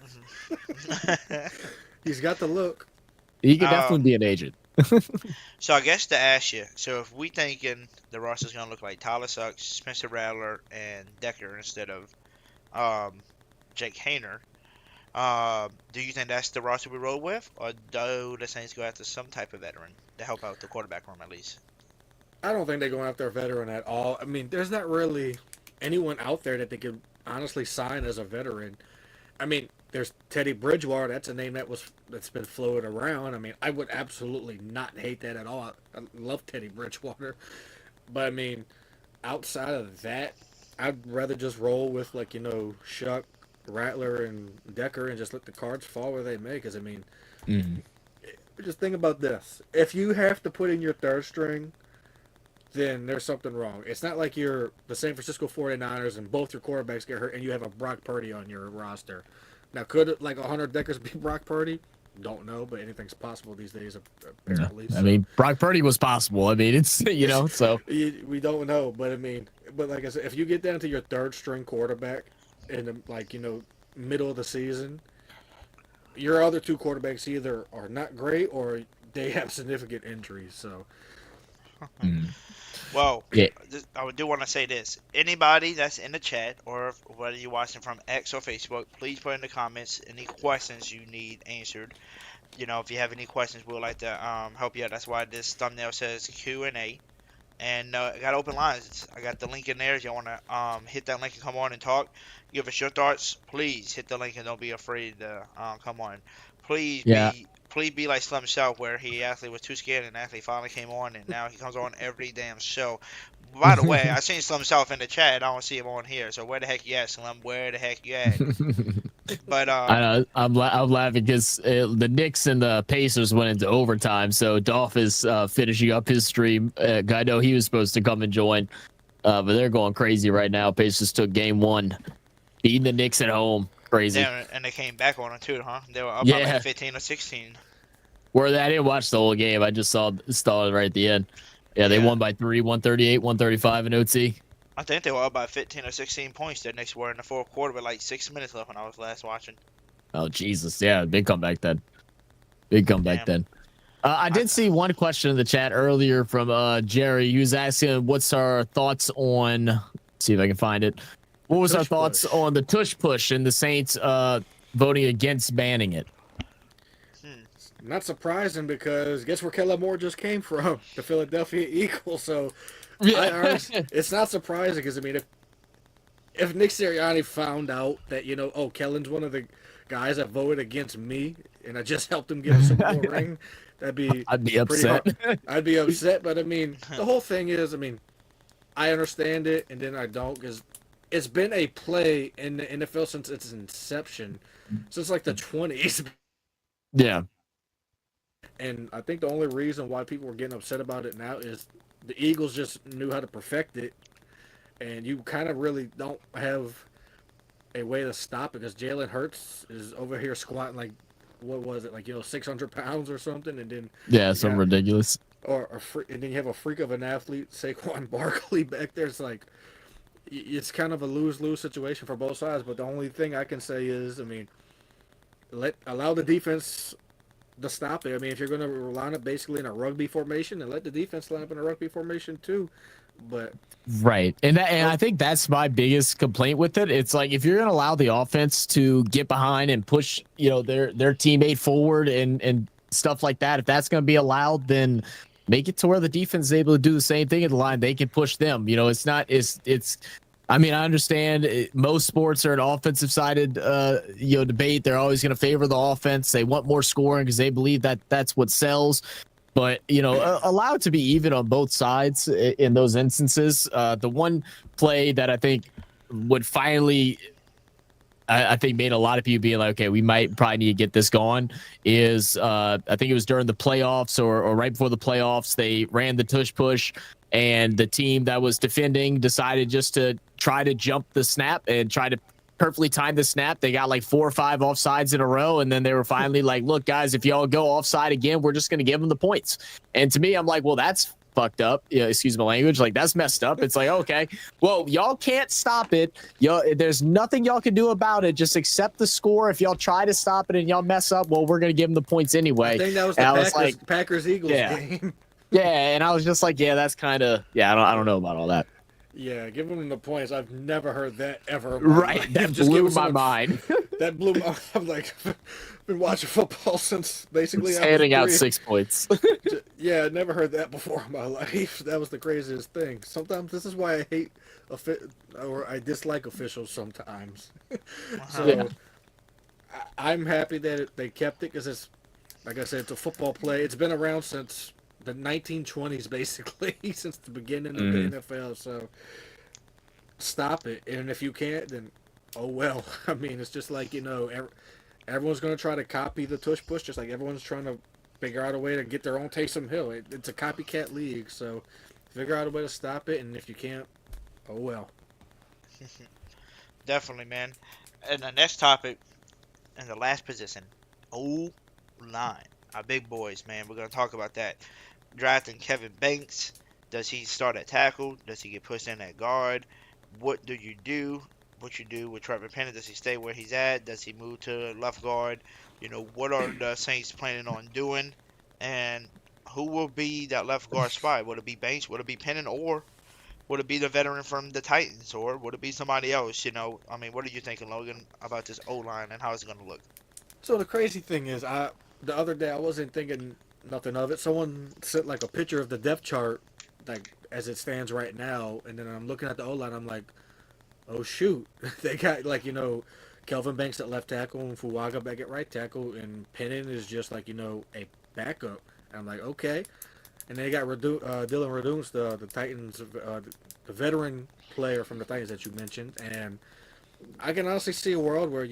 He's got the look. He could definitely be an agent. So I guess to ask you, so if we thinking the roster's gonna look like Tyler Sucks, Spencer Rattler, and Decker instead of Jake Haener, do you think that's the roster we roll with, or do the Saints go after some type of veteran to help out the quarterback room at least? I don't think they're going after a veteran at all. I mean, there's not really anyone out there that they could honestly sign as a veteran. I mean, there's Teddy Bridgewater. That's a name that's been floated around. I mean, I would absolutely not hate that at all. I love Teddy Bridgewater, but I mean, outside of that, I'd rather just roll with, like, you know, Shuck, Rattler, and Decker, and just let the cards fall where they may. Because I mean, just think about this: if you have to put in your third string, then there's something wrong. It's not like you're the San Francisco 49ers and both your quarterbacks get hurt and you have a Brock Purdy on your roster. Now, could, like, 100 Deckers be Brock Purdy? Don't know, but anything's possible these days, apparently. No. I mean, Brock Purdy was possible. I mean, it's, you know, so. We don't know, but I mean, but like I said, if you get down to your third string quarterback in the, like, you know, middle of the season, your other two quarterbacks either are not great or they have significant injuries, so. Well, yeah. I do want to say this. Anybody that's in the chat, or whether you're watching from X or Facebook, please put in the comments any questions you need answered. You know, if you have any questions, we'd like to help you out. That's why this thumbnail says Q&A. And I got open lines. I got the link in there. If you want to hit that link and come on and talk, give us your thoughts, please hit the link and don't be afraid to come on. Please be like Slim South, where he actually was too scared and actually finally came on, and now he comes on every damn show. By the way, I seen Slim South in the chat. I don't see him on here. So where the heck you at, Slim? Where the heck you at? But I know I'm laughing because the Knicks and the Pacers went into overtime. So Dolph is finishing up his stream. I know he was supposed to come and join, but they're going crazy right now. Pacers took game one, beating the Knicks at home. Crazy. Yeah, and they came back on it too, huh? They were up by like 15 or 16. I didn't watch the whole game. I just saw it right at the end. Yeah, they won by 3, 138, 135 in OT. I think they were up by 15 or 16 points. The Knicks were in the fourth quarter with like 6 minutes left when I was last watching. Oh, Jesus. Yeah, big comeback then. Then. I did see one question in the chat earlier from Jerry. He was asking what's our thoughts on... Let's see if I can find it. What was our thoughts on the tush push and the Saints voting against banning it. Not surprising because guess where Kellen Moore just came from? The Philadelphia Eagles. So it's not surprising because, I mean, if Nick Sirianni found out that, oh, Kellen's one of the guys that voted against me and I just helped him get a Super Bowl ring, I'd be upset. I'd be upset. But, I mean, the whole thing is, I mean, I understand it and then I don't because it's been a play in the NFL since its inception, since like the 20s. Yeah. And I think the only reason why people were getting upset about it now is the Eagles just knew how to perfect it. And you kind of really don't have a way to stop it because Jalen Hurts is over here squatting like, what was it, like, 600 pounds or something. And then Something ridiculous. And then you have a freak of an athlete, Saquon Barkley, back there. It's like, it's kind of a lose-lose situation for both sides. But the only thing I can say is, I mean, allow the defense to stop it. I mean, if you're going to line up basically in a rugby formation, and let the defense line up in a rugby formation too. But right, and I think that's my biggest complaint with it. It's like if you're going to allow the offense to get behind and push, their teammate forward and stuff like that, if that's going to be allowed, then make it to where the defense is able to do the same thing at the line. They can push them. It's not. It's. I mean, I understand most sports are an offensive-sided, debate. They're always going to favor the offense. They want more scoring because they believe that that's what sells. But, allow it to be even on both sides in those instances. The one play that I think would finally, I think, made a lot of people be like, okay, we might probably need to get this going is I think it was during the playoffs or right before the playoffs. They ran the tush push. And the team that was defending decided just to try to jump the snap and try to perfectly time the snap. They got like 4 or 5 offsides in a row. And then they were finally like, look, guys, if y'all go offside again, we're just going to give them the points. And to me, I'm like, well, that's fucked up. Excuse my language. Like, that's messed up. It's like, okay, well, y'all can't stop it. There's nothing y'all can do about it. Just accept the score. If y'all try to stop it and y'all mess up, well, we're going to give them the points anyway. I think that was the Packers-Eagles game. Yeah, and I was just like, yeah, that's kind of, I don't know about all that. Yeah, giving them the points. I've never heard that ever. Right, that blew my mind. That blew my. I'm like, been watching football since basically. Handing out 6 points. Yeah, never heard that before in my life. That was the craziest thing. Sometimes this is why I hate or I dislike officials sometimes. So I'm happy that they kept it because it's, like I said, it's a football play. It's been around since the 1920s, basically, since the beginning of the NFL. So stop it. And if you can't, then oh well. I mean, it's just like, everyone's going to try to copy the tush push, just like everyone's trying to figure out a way to get their own Taysom Hill. It's a copycat league, so figure out a way to stop it. And if you can't, oh well. Definitely, man. And the next topic, in the last position, O-line. Our big boys, man. We're going to talk about that. Drafting Kevin Banks. Does he start at tackle? Does he get pushed in at guard? What do you do? What you do with Trevor Penning? Does he stay where he's at? Does he move to left guard? What are the Saints planning on doing? And who will be that left guard spot? Would it be Banks? Would it be Penning? Or would it be the veteran from the Titans? Or would it be somebody else? I mean, what are you thinking, Logan, about this O-line and how it's going to look? So the crazy thing is, the other day I wasn't thinking nothing of it. Someone sent like a picture of the depth chart, like as it stands right now, and then I'm looking at the O-line. I'm like, oh shoot, they got like Kelvin Banks at left tackle and Fuaga back at right tackle, and Penning is just like a backup. And I'm like, okay. And they got Dylan Raduns, the Titans, the veteran player from the Titans that you mentioned, and I can honestly see a world where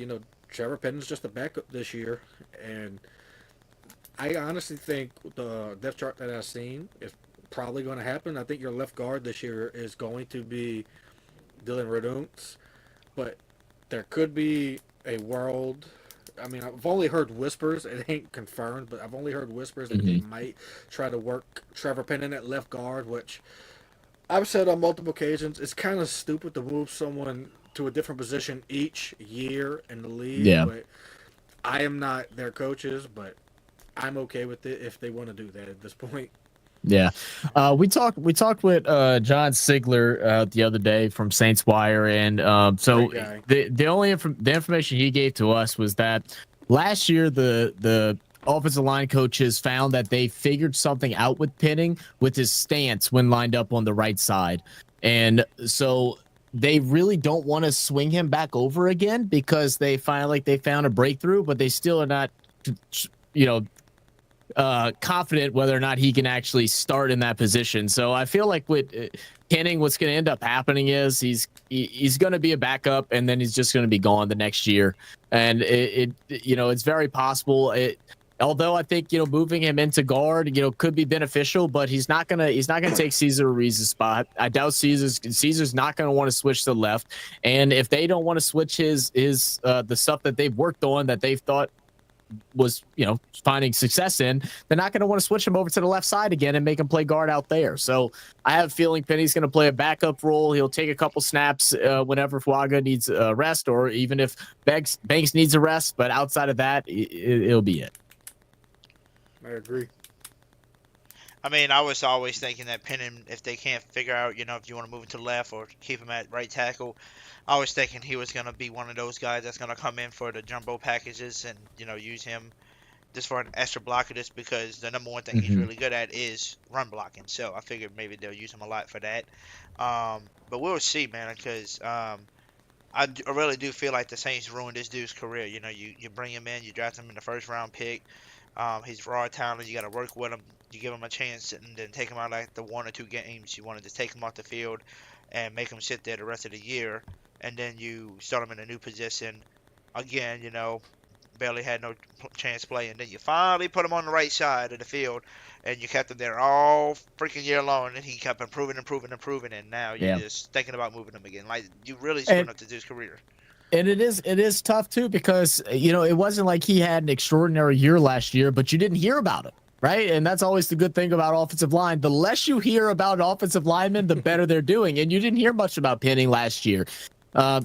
Trevor Penning's just a backup this year, and I honestly think the depth chart that I've seen is probably going to happen. I think your left guard this year is going to be Dylan Raduns, but there could be a world. I mean, I've only heard whispers. It ain't confirmed, but I've only heard whispers that they might try to work Trevor Penning at left guard, which I've said on multiple occasions, it's kind of stupid to move someone to a different position each year in the league. Yeah. But I am not their coaches, but I'm okay with it if they want to do that at this point. Yeah, we talked with John Sigler the other day from Saints Wire, and so the information he gave to us was that last year the offensive line coaches found that they figured something out with Penning with his stance when lined up on the right side, and so they really don't want to swing him back over again because they find like they found a breakthrough, but they still are not, you know, confident whether or not he can actually start in that position. So I feel like with Penning, what's going to end up happening is he's going to be a backup, and then he's just going to be gone the next year. And it's very possible. Although I think moving him into guard could be beneficial, but he's not gonna take Cesar Ruiz's spot. I doubt Cesar's not gonna want to switch to left, and if they don't want to switch his the stuff that they've worked on that they've thought was finding success in, they're not going to want to switch him over to the left side again and make him play guard out there. So I have a feeling Penny's going to play a backup role. He'll take a couple snaps whenever Fuaga needs a rest, or even if Banks needs a rest. But outside of that, it'll be it. I agree. I mean, I was always thinking that Penning, if they can't figure out, if you want to move him to the left or keep him at right tackle, I was thinking he was going to be one of those guys that's going to come in for the jumbo packages and, use him just for an extra blocker, just because the number one thing he's really good at is run blocking. So I figured maybe they'll use him a lot for that. But we'll see, man, because I really do feel like the Saints ruined this dude's career. You bring him in, you draft him in the first round pick. He's raw talent. You got to work with him. You give him a chance and then take him out like the 1 or 2 games. You want to just take him off the field and make him sit there the rest of the year. And then you start him in a new position. Again, barely had no chance playing. Then you finally put him on the right side of the field. And you kept him there all freaking year long. And he kept improving. And now you're just thinking about moving him again. Like, you really screwed up his career. And it is tough too, because it wasn't like he had an extraordinary year last year, but you didn't hear about it, right? And that's always the good thing about offensive line. The less you hear about offensive linemen, the better they're doing. And you didn't hear much about Penning last year.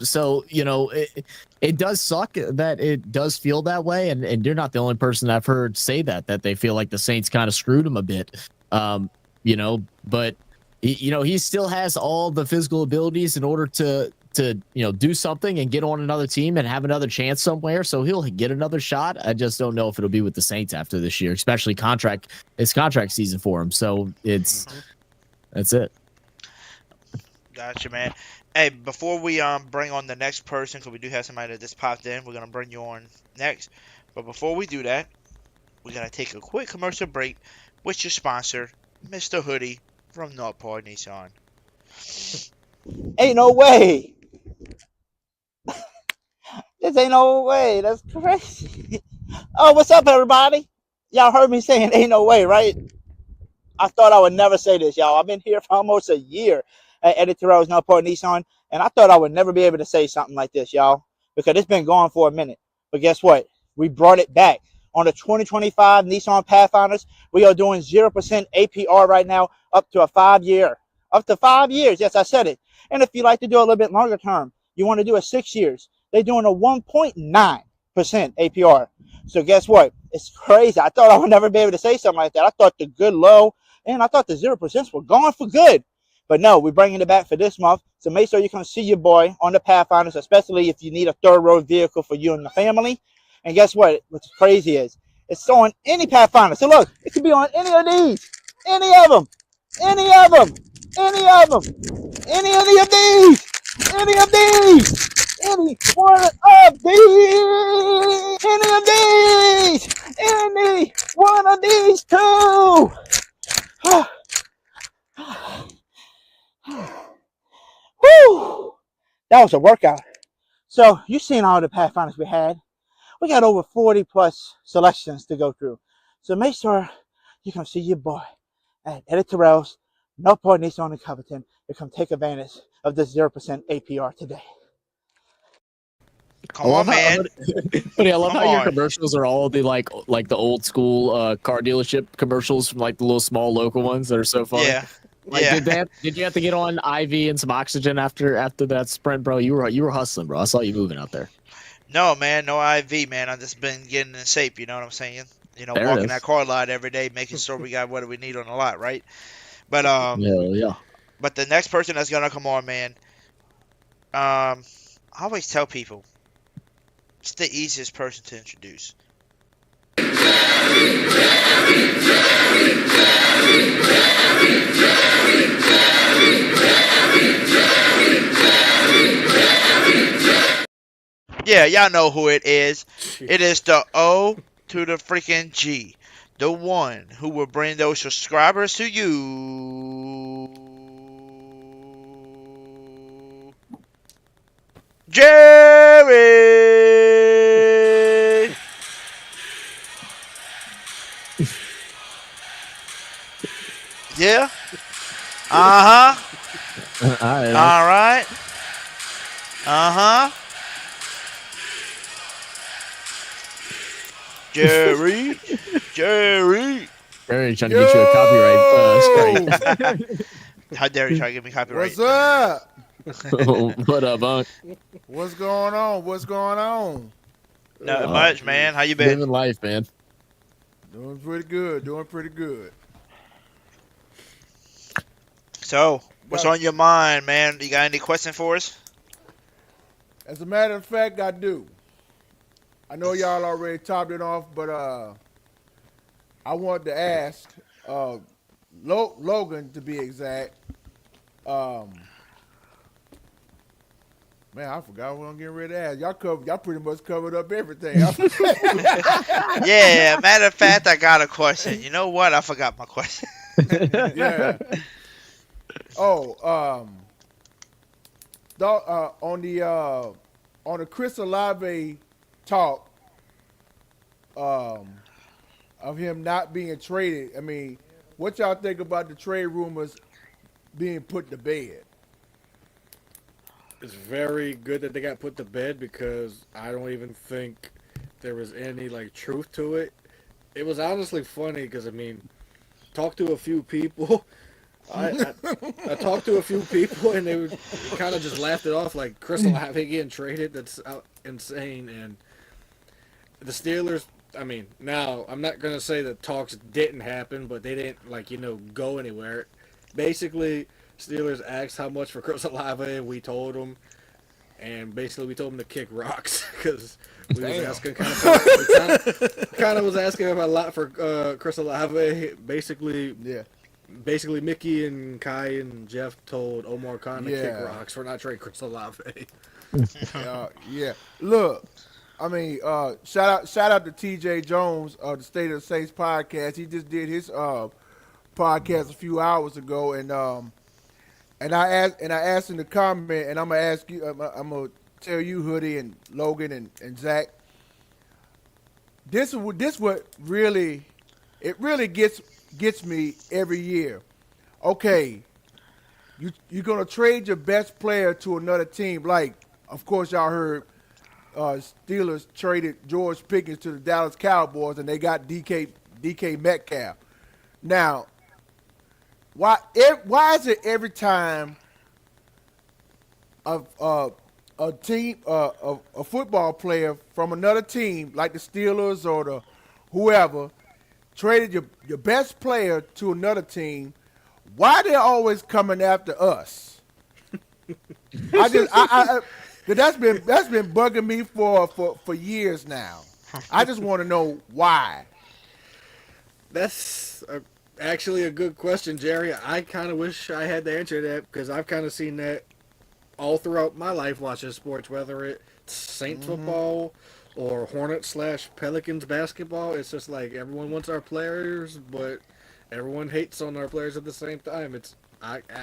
So it does suck that it does feel that way, and you're not the only person I've heard say that they feel like the Saints kind of screwed him a bit. But he still has all the physical abilities in order to do something and get on another team and have another chance somewhere. So he'll get another shot. I just don't know if it'll be with the Saints after this year, especially it's contract season for him. So that's it. Gotcha, man. Hey, before we bring on the next person, because we do have somebody that just popped in, we're going to bring you on next. But before we do that, we're going to take a quick commercial break with your sponsor, Mr. Hoodie from Northport Nissan. Ain't no way. This ain't no way. That's crazy. Oh, what's up, everybody? Y'all heard me saying ain't no way, right? I thought I would never say this, y'all. I've been here for almost a year at Eddie Terrell's Northport Nissan, and I thought I would never be able to say something like this, y'all, because it's been gone for a minute. But guess what? We brought it back. On the 2025 Nissan Pathfinders, we are doing 0% APR right now up to 5 years. Up to 5 years. Yes, I said it. And if you like to do a little bit longer term, you want to do a 6 years, they're doing a 1.9% APR. So guess what? It's crazy. I thought I would never be able to say something like that. I thought the good low, and I thought the 0% were gone for good. But no, we're bringing it back for this month. So make sure you come see your boy on the Pathfinders, especially if you need a third road vehicle for you and the family. And guess what? What's crazy is it's on any Pathfinder. So look, it could be on any of these, any of them, any of them, any of them, any of these, any of these, any one of these, any of these, any one of these two. Whew. That was a workout. So you've seen all the Pathfinders we had. We got over 40 plus selections to go through. So make sure you come see your boy at Eddie Terrell's Northport Nissan in Covington to come take advantage of this 0% APR today. Come on, man. I love how your commercials are all the like the old school car dealership commercials from like the little small local ones that are so fun. Yeah. Like, did you have to get on IV and some oxygen after that sprint, bro? You were hustling, bro. I saw you moving out there. No, man, no IV, man. I've just been getting in shape. You know what I'm saying? There it walking is. that car lot every day, making sure we got what we need on the lot, right? But Yeah. but the next person that's gonna come on, man. I always tell people it's the easiest person to introduce. Yeah, y'all know who it is. It is the O to the freaking G. The one who will bring those subscribers to you. Jerry! Yeah? Uh-huh. All right. Uh-huh. Jerry. Jerry trying to get you a copyright strike. How dare you try to get me copyright? What's up? What up, Unc? What's going on? What's going on? Not much, man. How you been? Living life, man. Doing pretty good. Doing pretty good. So, what's on your mind, man? You got any question for us? As a matter of fact, I do. I know y'all already topped it off, but I wanted to ask Logan, to be exact. Man, I forgot what I'm getting ready to ask. Y'all pretty much covered up everything. Yeah, matter of fact, I got a question. You know what? I forgot my question. Yeah. Oh, on the Chris Olave talk of him not being traded. I mean, what y'all think about the trade rumors being put to bed? It's very good that they got put to bed because I don't even think there was any truth to it. It was honestly funny because I mean, talked to a few people. I talked to a few people and they would kind of just laughed it off like Chris Olave getting traded. That's insane. And the Steelers. I mean, now I'm not gonna say that talks didn't happen, but they didn't go anywhere. Basically, Steelers asked how much for Chris Olave, and we told them, and basically we told them to kick rocks because we was asking kind of was asking about a lot for Chris Olave. Basically, Mickey and Kai and Jeff told Omar Khan to kick rocks for not trading Chris Olave. Yeah. Look, I mean, shout out to TJ Jones of the State of the Saints podcast. He just did his podcast a few hours ago, and I asked in the comment, and I'm gonna ask you, I'm gonna tell you, Hoodie and Logan and Zach. This what really gets me every year. Okay, you're gonna trade your best player to another team. Like, of course, y'all heard Steelers traded George Pickens to the Dallas Cowboys, and they got DK Metcalf. Now, why is it every time a football player from another team like the Steelers or the whoever traded your best player to another team, why they always coming after us? That's been bugging me for years now. I just want to know why. That's actually a good question, Jerry. I kind of wish I had the answer to that because I've kind of seen that all throughout my life watching sports, whether it's Saints football or Hornets/Pelicans basketball. It's just like everyone wants our players, but everyone hates on our players at the same time. It's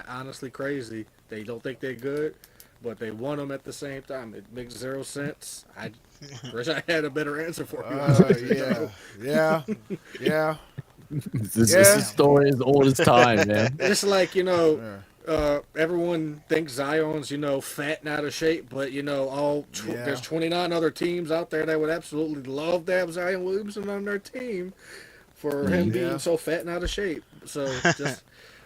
honestly crazy. They don't think they're good, but they want them at the same time. It makes zero sense. I wish I had a better answer for you. Yeah. This story is old as time, man. Just like, everyone thinks Zion's, fat and out of shape, but, there's 29 other teams out there that would absolutely love to have Zion Williamson on their team for him being so fat and out of shape. So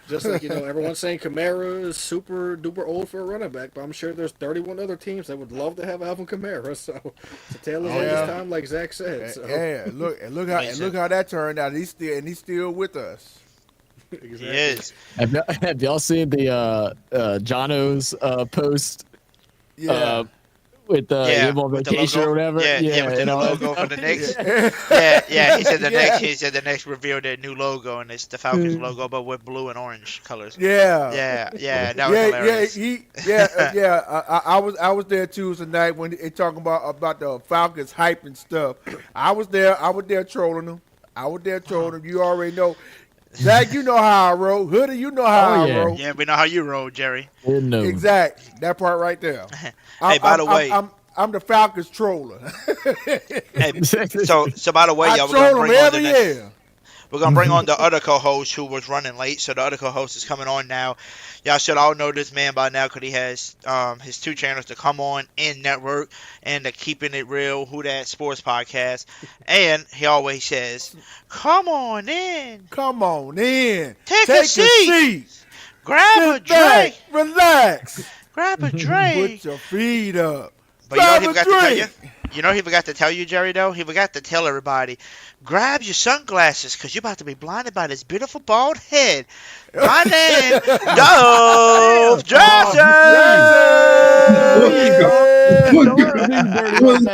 Just like, everyone's saying Kamara is super duper old for a running back, but I'm sure there's 31 other teams that would love to have Alvin Kamara. So it's a tale as old as time, like Zach said. So. Yeah, look how that turned out. He's still with us. Exactly. He is. Have y'all seen the Jono's post? Yeah. With him on with the vacation logo. or whatever. Yeah, with the new logo for the Knicks. He said the Knicks revealed their new logo, and it's the Falcons logo, but with blue and orange colors. Yeah. That was hilarious. I was there Tuesday night when they talking about the Falcons hype and stuff. I was there trolling them. You already know. Zach, you know how I roll. Hoodie, you know how I roll. Yeah, we know how you roll, Jerry. Exactly. That part right there. Hey, by the way, I'm the Falcons troller. Hey, so by the way, y'all, we're gonna bring on the other co-host who was running late. So the other co-host is coming on now. Y'all should all know this man by now because he has his 2 channels, to Come On In Network and the Keeping It Real Who That Sports Podcast. And he always says, "Come on in. Come on in. Take a seat. Grab a drink. Relax. Grab a drink. Put your feet up. But you know what he forgot to tell you? You know he forgot to tell you, Jerry, though? He forgot to tell everybody, grab your sunglasses because you're about to be blinded by this beautiful bald head. My name, Dove Johnson! What's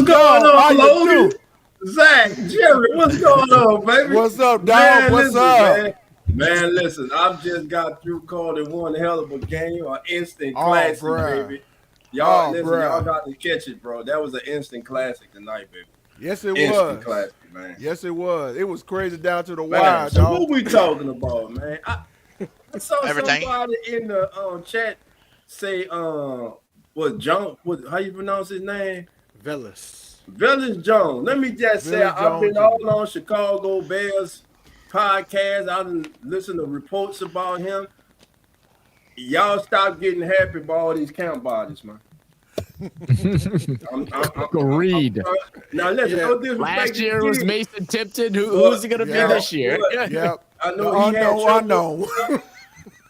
going on, Logan? Zach, Jerry, what's going on, baby? What's up, dog? What's up? Man, listen, I've just got through calling one hell of a game, an instant classic, baby. Y'all, y'all got to catch it, bro. That was an instant classic tonight, baby. Yes, it instant was. Classic, man. Yes, it was. It was crazy down to the man, wire, so dog. what we talking about, man? I saw Everything. somebody in the chat say, what John? What? How you pronounce his name? Velus Jones. Let me just say, I've been all on Chicago Bears podcast. I've listened to reports about him. Y'all stop getting happy about all these camp bodies, man. Agreed. Now listen, no disrespect. Last year was Mason Tipton. Who's he going to be this year? Yep. I know.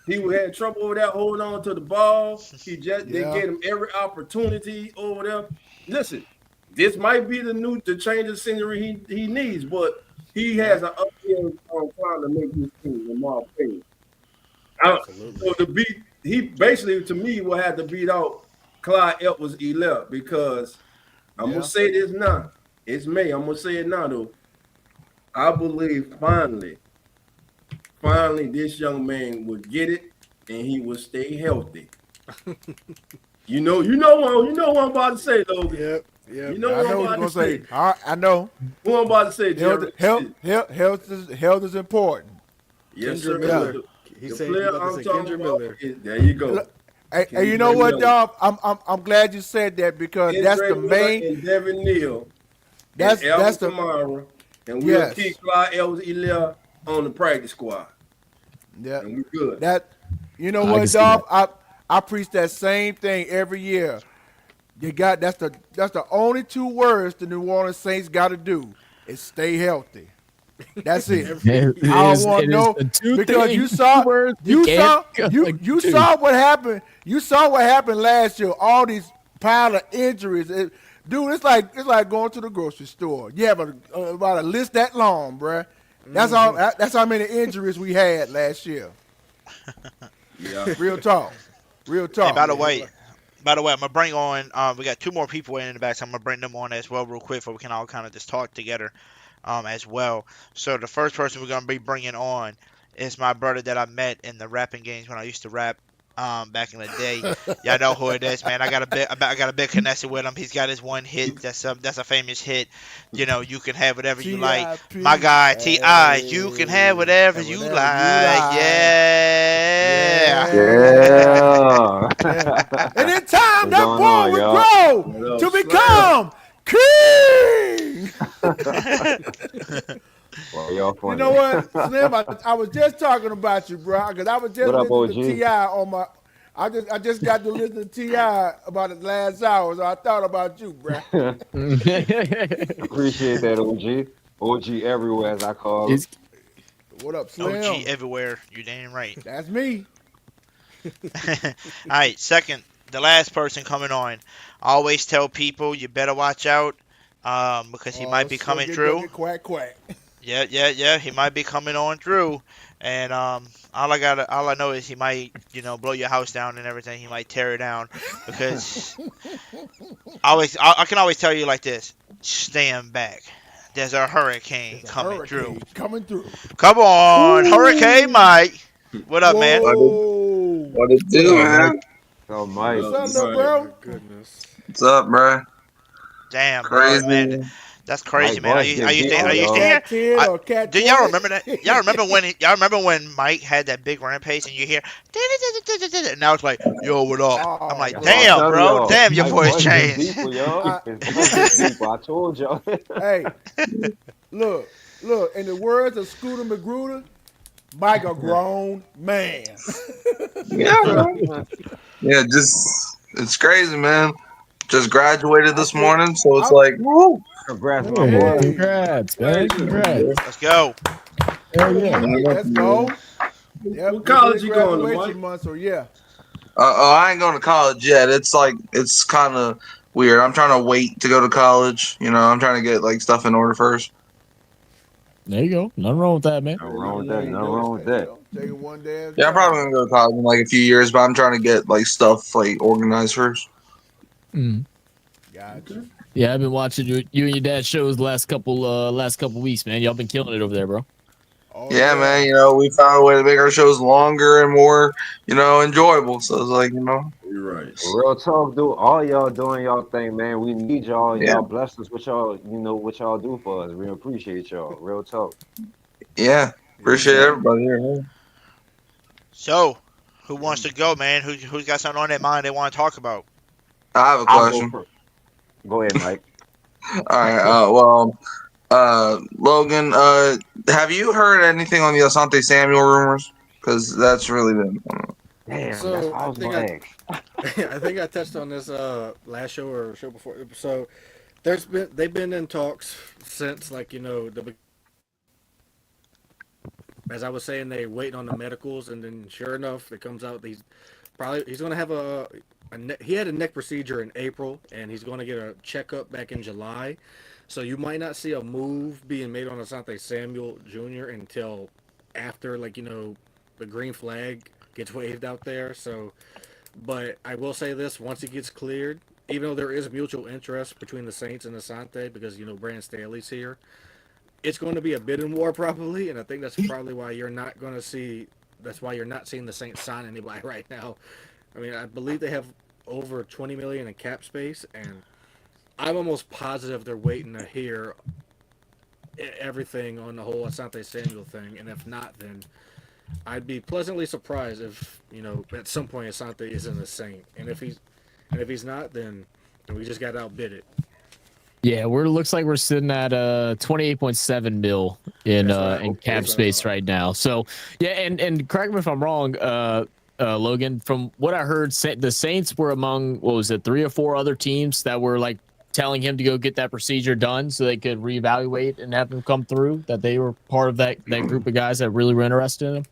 He had trouble over there holding on to the ball. They gave him every opportunity over there. Listen, this might be the change of scenery he needs, but he has an uphill climb to make this team, in my opinion. So he basically, to me, will have to beat out Clyde Edwards-Helaire because I'm gonna say this now. It's May. I'm gonna say it now though. I believe finally, this young man will get it and he will stay healthy. You know what I'm about to say, Logan. Yep. You know what I'm about to say. All right, I know. What I'm about to say, Jerry. Health is important. Yes, Kendra sir. Miller. He said Kendra Miller. There you go. Hey, you know what, dog? I'm glad you said that because that's the main. And Devin Neal. That's the tomorrow, and we'll keep Clyde Edwards-Helaire on the practice squad. Yeah, and we good. You know what, dog? I preach that same thing every year. That's the only 2 words the New Orleans Saints got to do is stay healthy. That's it. I don't want to know because you saw what happened. You saw what happened last year. All these pile of injuries, dude. It's like going to the grocery store. You have about a list that long, bruh. That's all. That's how many injuries we had last year. Yeah, real talk. Hey, by the way, I'm gonna bring on. We got 2 more people in the back, so I'm gonna bring them on as well, real quick, so we can all kind of just talk together. As well. So the first person we're gonna be bringing on is my brother that I met in the rapping games when I used to rap back in the day. Y'all know who it is, man. I got a big connection with him. He's got his one hit. That's a famous hit. You know, you can have whatever you like. My guy T.I. You can have whatever you like. Yeah. And in time, that boy will grow to become king. Well, y'all funny. You know what, Slim? I was just talking about you, bro, because I was just listening to T.I. on my. I just got to listen to T.I. about the last hour, so I thought about you, bro. Appreciate that, OG. OG everywhere, as I call it. What up, Slim? OG everywhere. You damn right. That's me. All right, second, the last person coming on. I always tell people you better watch out because he might be coming through. Quack, quack. Yeah. He might be coming on through, and all I know is he might, blow your house down and everything. He might tear it down because I can always tell you like this: stand back. There's a hurricane coming through. Coming through. Come on, Hurricane Mike. What up, man? What it do, man? Oh, Mike. What's up, bro? Goodness. What's up, bro? Damn, Crazy. bro, man. That's crazy, man. Are you still here? Do y'all remember that? Y'all remember when Mike had that big rampage and you hear and now it's like, yo, what up? I'm like, damn, bro. Damn, your voice changed. I told y'all. Hey, look, in the words of Scooter McGruder, Mike a grown man. Yeah, it's crazy, man. Just graduated this morning, so it's like, woo. Congrats, my boy. Congrats, man. Congrats. Let's go. Let's go. Yep, what college you going to, Mike? Month, so yeah. I ain't going to college yet. It's kind of weird. I'm trying to wait to go to college. I'm trying to get like stuff in order first. There you go. Nothing wrong with that, man. Nothing wrong with that. Take it one day. Yeah, I'm probably gonna go to college in like a few years, but I'm trying to get like stuff like organized first. Gotcha. Yeah, I've been watching you and your dad's shows the last couple weeks, man. Y'all been killing it over there, bro. Yeah, man. We found a way to make our shows longer and more, enjoyable. So it's like, You're right. Real talk, dude. All y'all doing y'all thing, man. We need y'all. Yeah. Y'all blessed us with y'all. What y'all do for us. We appreciate y'all. Real talk. Yeah, appreciate everybody here, man. So, who wants to go, man? Who's got something on their mind they want to talk about? I have a question. Go ahead, Mike. All right. Logan, have you heard anything on the Asante Samuel rumors? Because that's really been. Damn, So that's what I was gonna ask. I think I touched on this last show or show before. So they've been in talks since as I was saying, they waiting on the medicals, and then sure enough, it comes out he's gonna have he had a neck procedure in April, and he's gonna get a checkup back in July. So you might not see a move being made on Asante Samuel Jr. until after the green flag gets waved out there. So, but I will say this: once he gets cleared, even though there is mutual interest between the Saints and Asante, because Brandon Staley's here, it's going to be a bidding war probably, and I think that's probably why you're not going to see. That's why you're not seeing the Saints sign anybody right now. I mean, I believe they have over $20 million in cap space, and I'm almost positive they're waiting to hear everything on the whole Asante Samuel thing, and if not, then I'd be pleasantly surprised if at some point Asante isn't a Saint, and if he's not, then we just got outbid it. Yeah, looks like we're sitting at 28.7 mil in cap space right now. So yeah, and correct me if I'm wrong, Logan. From what I heard, the Saints were among 3 or 4 other teams that were like telling him to go get that procedure done so they could reevaluate and have him come through. That they were part of that group of guys that really were interested in him.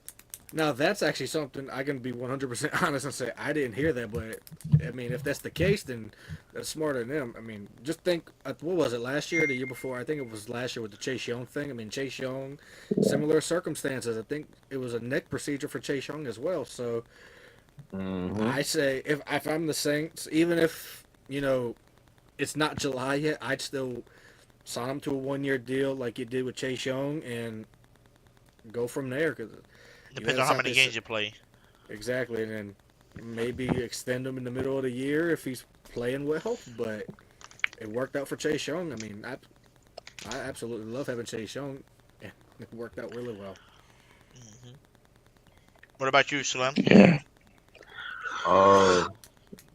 Now, that's actually something I can be 100% honest and say I didn't hear that, but I mean, if that's the case, then that's smarter than them. I mean, just think, what was it, last year or the year before? I think it was last year with the Chase Young thing. I mean, Chase Young, similar circumstances. I think it was a neck procedure for Chase Young as well. So I say if I'm the Saints, even if, it's not July yet, I'd still sign him to a 1-year deal like you did with Chase Young and go from there. Cause depends on how many games you play. Exactly, and then maybe extend him in the middle of the year if he's playing well. But it worked out for Chase Young. I mean, I absolutely love having Chase Young, and it worked out really well. What about you, Slim?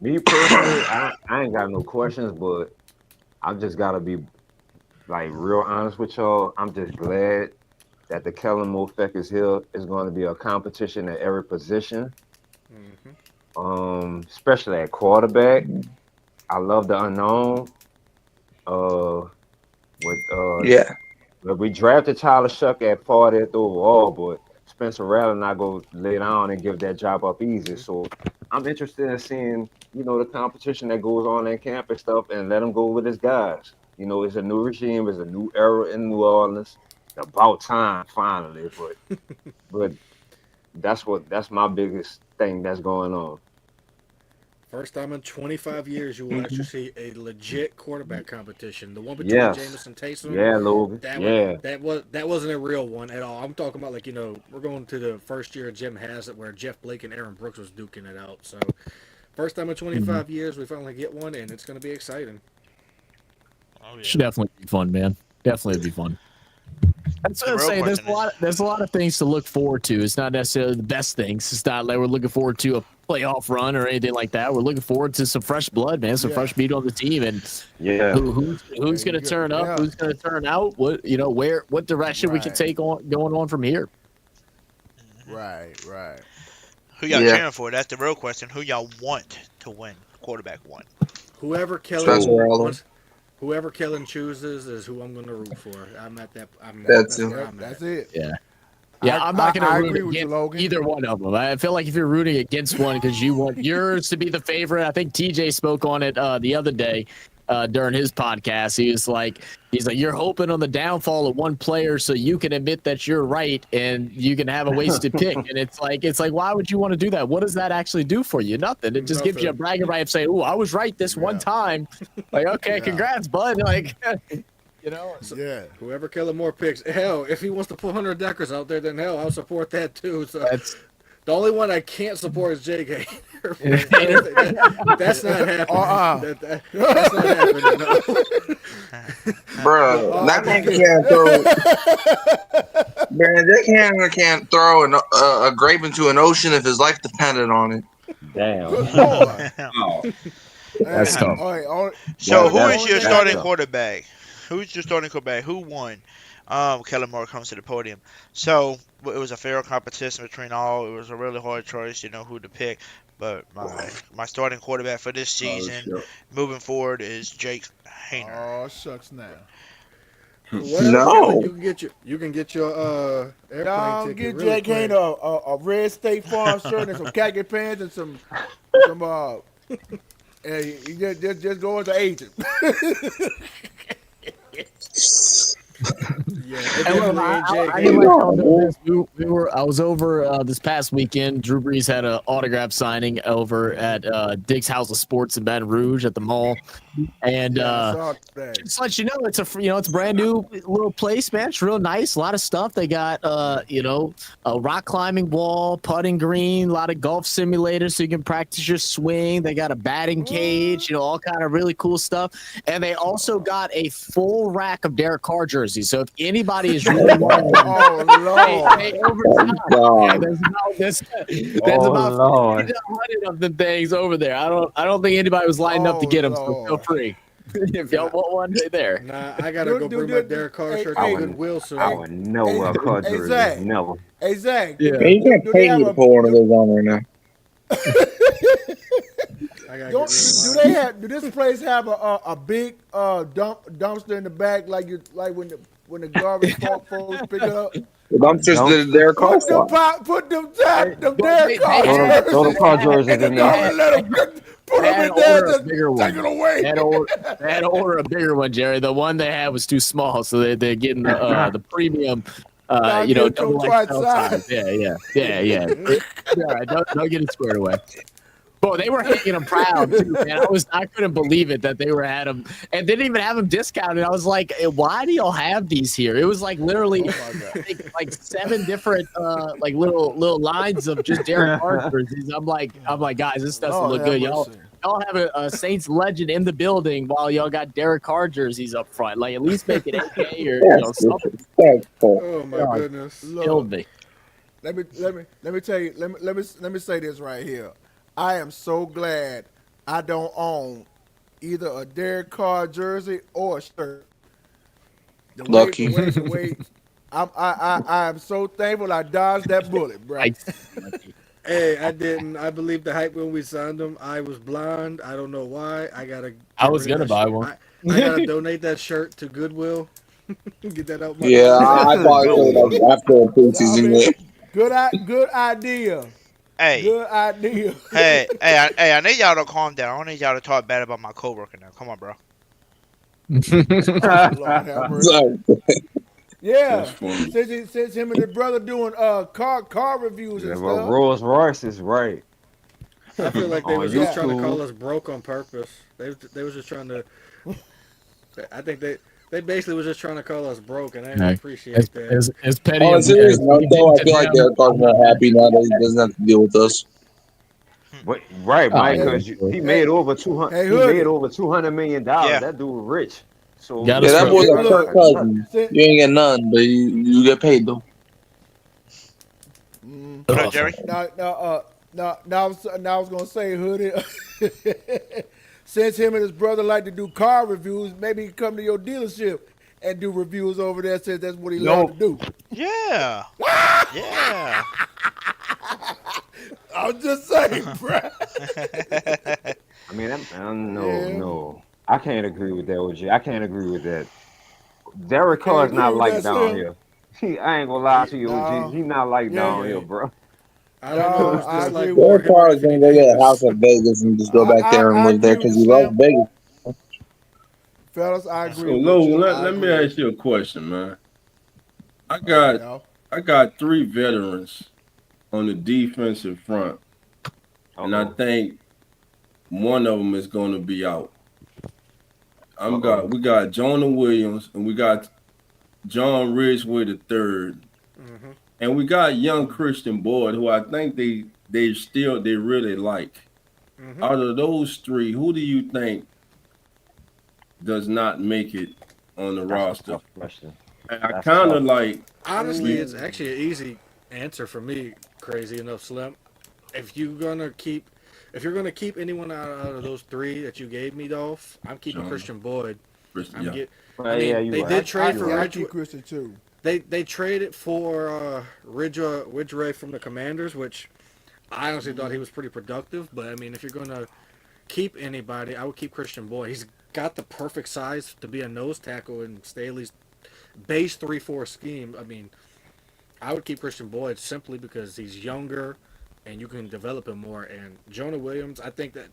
Me personally, I ain't got no questions, but I just gotta be like real honest with y'all. I'm just glad that the Kellen Moore effect is here. It's going to be a competition at every position, especially at quarterback. I love the unknown. But we drafted Tyler Shuck at 40th overall, but Spencer Rattler not go lay down and give that job up easy. So I'm interested in seeing, the competition that goes on in camp and stuff, and let him go with his guys. It's a new regime, it's a new era in New Orleans. About time, finally. But that's my biggest thing that's going on. First time in 25 years you will actually see a legit quarterback competition. The one between Yes. Jameis and Taysom. Yeah, Logan. That wasn't a real one at all. I'm talking about we're going to the first year of Jim Haslett where Jeff Blake and Aaron Brooks was duking it out. So first time in 25 years we finally get one, and it's going to be exciting. Oh, yeah. Should definitely be fun, man. Definitely be fun. That's what I'm saying. There's a lot of things to look forward to. It's not necessarily the best things. It's not like we're looking forward to a playoff run or anything like that. We're looking forward to some fresh blood, man. Some fresh meat on the team, and who's going to turn up? Who's going to turn out? What direction we can take going on from here? Right. Who y'all cheering for? That's the real question. Who y'all want to win quarterback one? Whoever Kellen chooses is who I'm going to root for. That's it. Yeah, I'm not going to agree root with you, against Logan. either one of them. I feel like if you're rooting against one because you want yours to be the favorite, I think TJ spoke on it the other day during his podcast. He's like, you're hoping on the downfall of one player so you can admit that you're right and you can have a wasted pick. And it's like, why would you want to do that? What does that actually do for you? Nothing. It just gives you a bragging right of saying, "Oh, I was right this one time." Like, okay, congrats, bud. Like. Whoever Kellen Moore picks, hell, if he wants to put Hunter Deckers out there, then hell, I'll support that too. So the only one I can't support is J.K. That's not happening. That's not happening. No. Bro, that man can't throw. Man, that can't throw a grape into an ocean if his life depended on it. Damn. That's tough. So who is your starting quarterback? Who's your starting quarterback? Who won? Kellen Moore comes to the podium. So it was a fair competition between all. It was a really hard choice, who to pick. But my starting quarterback for this season, moving forward, is Jake Hayner. Oh, shucks now. Well, you can get your airplane ticket. Get really Jake quick. Hayner a red State Farm shirt and some khaki pants and some and he just go as an agent. I was over this past weekend. Drew Brees had an autograph signing over at Dick's House of Sports in Baton Rouge at the mall, and just to let you know, it's it's a brand new little place, man. It's real nice. A lot of stuff. They got a rock climbing wall, putting green, a lot of golf simulators so you can practice your swing. They got a batting cage, all kind of really cool stuff, and they also got a full rack of Derek Carr jerseys. So if anybody is really wondering, there's about 100 of them things over there. I don't think anybody was lining up to get them. So feel free. If y'all want one, they're there. Nah, I gotta go bring my Derek Carr shirt to Goodwill. So I would never wear Carr jersey. Never. Hey Zach. Yeah. You can't pay me to pull one of those on right now. Do this place have a big dumpster in the back like when the garbage folks pick it up? The dumpsters did their car. Put them Derek Carr. Throw the Carr jerseys in there. Put them in there. Take it away. They had to order a bigger one, Jerry. The one they had was too small, so they're getting the premium. Double XL size. Yeah. All right, don't get it squared away. Boy, they were hanging them proud too, man. I couldn't believe it that they had them and didn't even have them discounted. I was like, why do y'all have these here? It was like literally like 7 different like little lines of just Derek Carr jerseys. I'm like, guys, this doesn't look good. Y'all have a Saints legend in the building while y'all got Derek Carr jerseys up front. Like at least make it AK or something. Oh my goodness, killed me. Let me tell you. Let me say this right here. I am so glad I don't own either a Derek Carr jersey or a shirt. Lucky. I am so thankful I dodged that bullet, bro. Hey, I didn't. I believe the hype when we signed him. I was blind. I don't know why. I was gonna buy one. I gotta donate that shirt to Goodwill. Get that out my Yeah, I That's a probably good say one. like after a I preseason mean, game. good idea. Hey, Good idea. I need y'all to calm down. I don't need y'all to talk bad about my coworker now. Come on, bro. Oh, Lord have mercy. So, That's Yeah, funny. since him and his brother doing car reviews Yeah, and but stuff. Rolls Royce is right. I feel like they On was just trying to YouTube. call us broke on purpose. They was just trying to. I think they basically was just trying to call us broke, and I didn't Hey, appreciate that. as petty on a as serious note, we did though, I to feel like them, Derek Carr's I'm not more mad happy now that he doesn't have to deal with us. But, right, Oh, Mike, Hey, because yeah. he hey, made over 200. hey, He made Hoodie. over $200 million. Yeah. That dude rich. So Got you us Yeah, that from. know, boy's like that's Kirk Look, like nothing. Cousins. since, You ain't get none, but you get paid though. What up, Oh, Jerry? now I was gonna say, Hoodie. Since him and his brother like to do car reviews, maybe he can come to your dealership and do reviews over there. Since that's what he love to Nope. do. Yeah. Yeah. I'm just saying, bruh. I mean, Yeah, no. I can't agree with that, OG. I can't agree with that. Derek can't Carr is agree not with like that, down Slim. here. I ain't gonna lie to you, OG. No, He not like yeah, down Yeah, here, bro. I don't know no, who's I just agree like with more Derek him or Carr is Anthony gonna go get a house Davis. in Vegas and just go back there and I live agree there with because you, he loves Slim. Vegas. Fellas, I So agree with Logan, you. let me ask you a question, man. I All right, got now. I got three veterans on the defensive front, and I Uh-oh. think one of them is going to be out. Uh-oh. We got Jonah Williams and we got John Ridgeway the third, Hmm. and we got young Christian Boyd who I think they really like. Hmm. Out of those three, who do you think does not make it on the That's a roster? tough question. And I That's kind of tough. like Honestly, we it's actually an easy answer for me. Crazy enough, Slim. If you're gonna keep, if you're gonna keep anyone out of those three that you gave me, Dolph, I'm keeping John Christian Boyd. Christian. I'm Yeah, get. I Well, yeah, mean, you're they right. did trade You're for I right. Ridge. keep Christian too. They traded for Ridgeway from the Commanders, which I honestly thought he was pretty productive. But I mean, if you're gonna keep anybody, I would keep Christian Boyd. He's got the perfect size to be a nose tackle in Staley's base 3-4 scheme. I mean, I would keep Christian Boyd simply because he's younger and you can develop him more. And Jonah Williams, I think that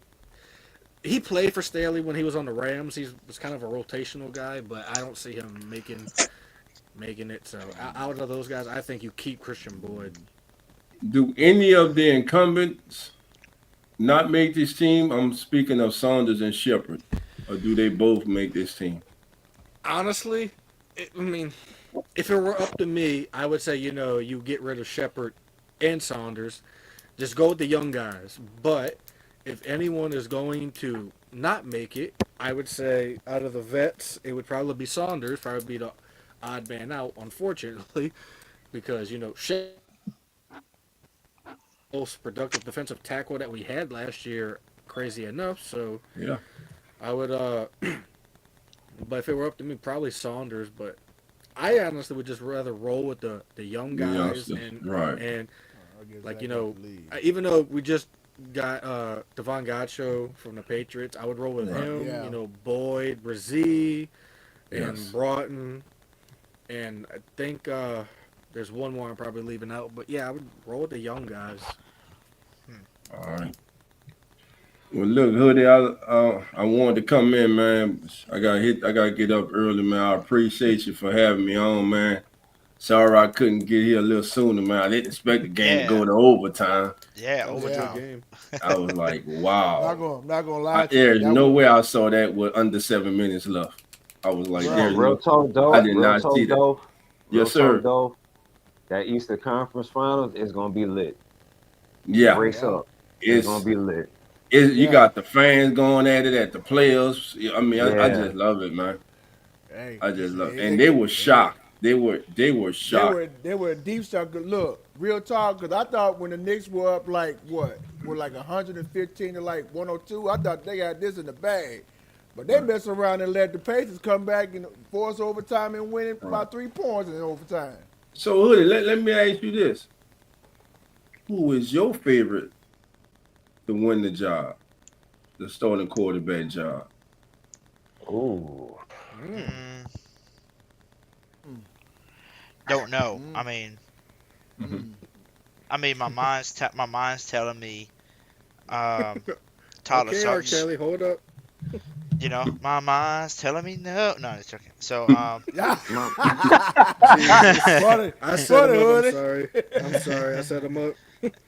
he played for Staley when he was on the Rams. He was kind of a rotational guy, but I don't see him making it. So out of those guys, I think you keep Christian Boyd. do any of the incumbents not make this team? I'm speaking of Saunders and Shepard, or do they both make this team? Honestly, I mean, if it were up to me, I would say you get rid of Shepard and Saunders, just go with the young guys. But if anyone is going to not make it, I would say out of the vets, it would probably be Saunders, probably be the odd man out, unfortunately, because Shepard most productive defensive tackle that we had last year, crazy enough. So Yeah, I would but if it were up to me, probably Saunders. But I honestly would just rather roll with the young the guys youngsters, right? and I guess like I got the lead. even though we just got Devon Godchaux from the Patriots, I would roll with Right. him. Yeah. Boyd, Brzee, and Yes. Broughton, and I think there's one more I'm probably leaving out. But yeah, I would roll with the young guys. All right. Well, look, Hoodie, I wanted to come in, man. I got to get up early, man. I appreciate you for having me on, man. Sorry I couldn't get here a little sooner, man. I didn't expect the game to Yeah. go to overtime. Yeah. That was a Overtime. good game. I was like, Not wow. gonna lie to you. There's That no was, way I saw that with under 7 minutes left. I was like, But there's bro. real no, talk, I though. did not see that. Real Yes, talk, sir. though. That Eastern Conference Finals is gonna be lit. Yeah, Brace Yeah. up. It's gonna it's be lit. you Yeah. got the fans going at it at the players. I mean, I Yeah. just love it, man. Hey, I just love it. And they, they were they, shocked. They were shocked. they were a deep shock. Look, real talk, because I thought when the Knicks were up like what, were like 115 to like 102, I thought they had this in the bag. But they messed around and let the Pacers come back and force overtime and win it by 3 points in overtime. So Hoodie, let me ask you this. Who is your favorite to win the job? The starting quarterback job. Ooh. Mm, don't know. I mean, my mind's telling me, Tyler Okay, R. sucks. Kelly, hold up. You know, my mind's telling me no. No, it's okay. So, Yeah. Funny, I set him up. Hoodie. I'm sorry. I set him up.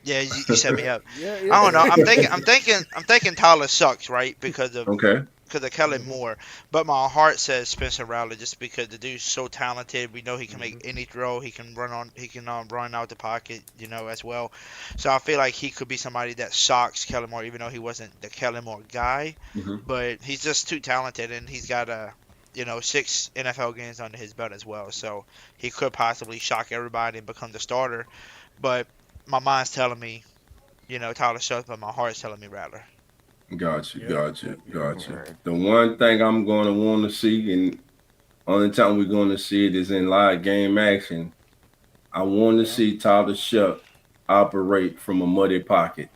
yeah, you set me up. Yeah. I don't know. I'm thinking Tyler sucks, right? Because of Kellen Moore, but my heart says Spencer Rattler just because the dude's so talented. We know he can make any throw. He can run out the pocket, you know, as well. So I feel like he could be somebody that shocks Kellen Moore, even though he wasn't the Kellen Moore guy. But he's just too talented, and he's got 6 NFL games under his belt as well. So he could possibly shock everybody and become the starter. But my mind's telling me, Tyler Shutt, but my heart's telling me Rattler. Gotcha. The one thing I'm going to want to see, and only time we're going to see it is in live game action. I want to see Tyler Shutt operate from a muddy pocket.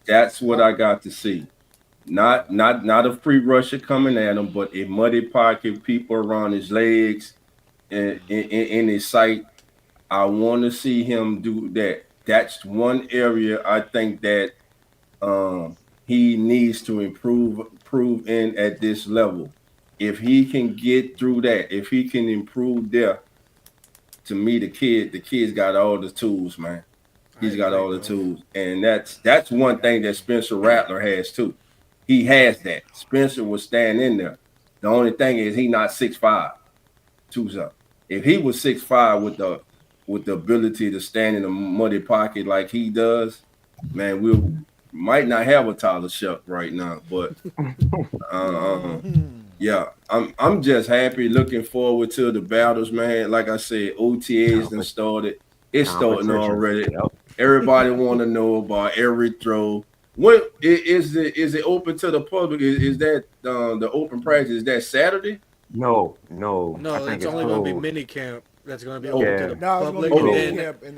That's what I got to see. Not a free rusher coming at him, but a muddy pocket, people around his legs, in his sight. I want to see him do that. That's one area I think that he needs to improve in at this level. If he can get through that, if he can improve there, to me, the kid's got all the tools, man. He's got all the tools, and that's one thing that Spencer Rattler has too. He has that. Spencer will stand in there. The only thing is he not 6'5", 2's up. If he was 6'5" with the ability to stand in a muddy pocket like he does, man, we might not have a Tyler Shutt right now. But yeah, I'm just happy, looking forward to the battles, man. Like I said, OTAs done started. It's starting already. Everybody want to know about every throw. What is it open to the public? Is that the open practice? Is that Saturday? No. It's only going to be mini camp. That's going to be open to the public. It's going to be mini camp in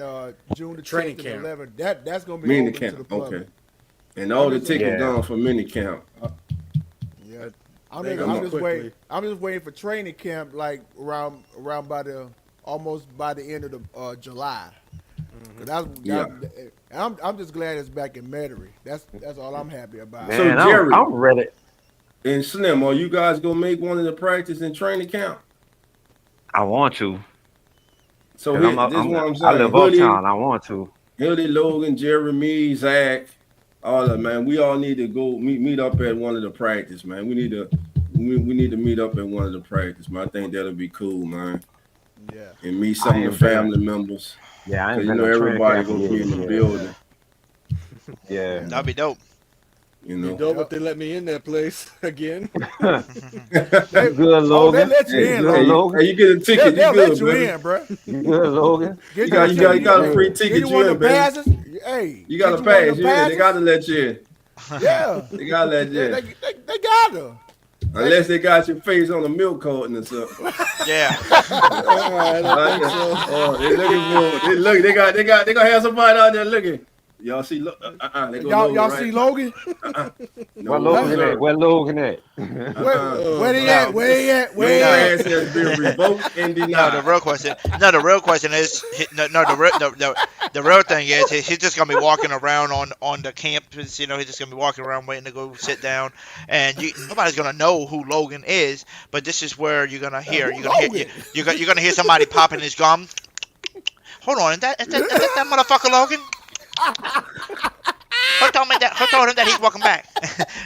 June the training 10th camp. and 11th. That's going to be Mini open camp. to the public. Okay. And all the tickets gone for mini camp. Yeah. I'm just waiting for training camp, like around almost by the end of the July. I'm just glad it's back in Metairie. That's all I'm happy about. Man, So Jerry, I'm ready. And Slim, are you guys gonna make one of the practice and training camp? I want to. So this is what I'm saying. I live uptown. I want to. Hildy, Logan, Jeremy, Zach, all of man. We all need to go meet up at one of the practice, man. We need to meet up at one of the practice, man. I think that'll be cool, man. Yeah. And meet some of the family members. Yeah, I ain't you know everybody gonna be in the building. Yeah, that'd be dope. You know, dope if they let me in that place again. Good, Logan. They let you in, Logan. Hey, you get a ticket. They'll you good, let you baby. in, bro. You good, Logan? You got a free ticket. You want the baby. passes? Hey, you got a pass. Yeah, they gotta let you in. Yeah, they gotta let you in. They gotta. Unless they got your face on a milk carton or something. Yeah. I don't think so. Oh, they looking for. They gonna have somebody out there looking. Y'all see? Y'all see Logan? No, Where Logan at? Where Logan at? Where they at? Where he at? Your ass has been revoked and denied. No, the real question is the real thing is he's just gonna be walking around on the campus. You know, he's just gonna be walking around waiting to go sit down, and nobody's gonna know who Logan is. But this is where you're gonna hear somebody popping his gum. Hold on, is that motherfucker Logan? Who told him that he's walking back?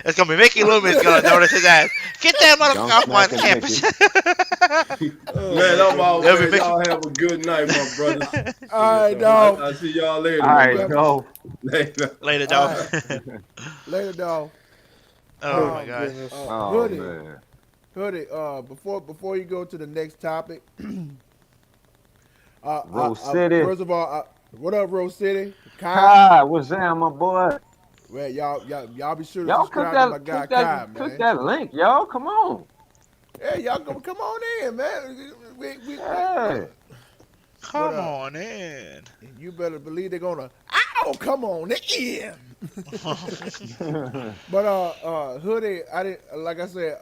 It's gonna be Mickey Loomis gonna notice his ass. Get that motherfucker off the campus. Man, I'm all good. Y'all have a good night, my brother. All right, dog. I'll see y'all later. All right, go. Later, dog. Later, dog. Oh my gosh. Hoodie. Man. Hoodie, before you go to the next topic, Rose City. First of all, what up, Rose City? Kai, what's that, my boy? Well, y'all be sure to Y'all subscribe to my guy Kai, man. click that link, y'all. Come on. Yeah, y'all come on in, man. Yeah. Come on in. You better believe they're gonna. Come on in. But Hoodie, I didn't. Like I said,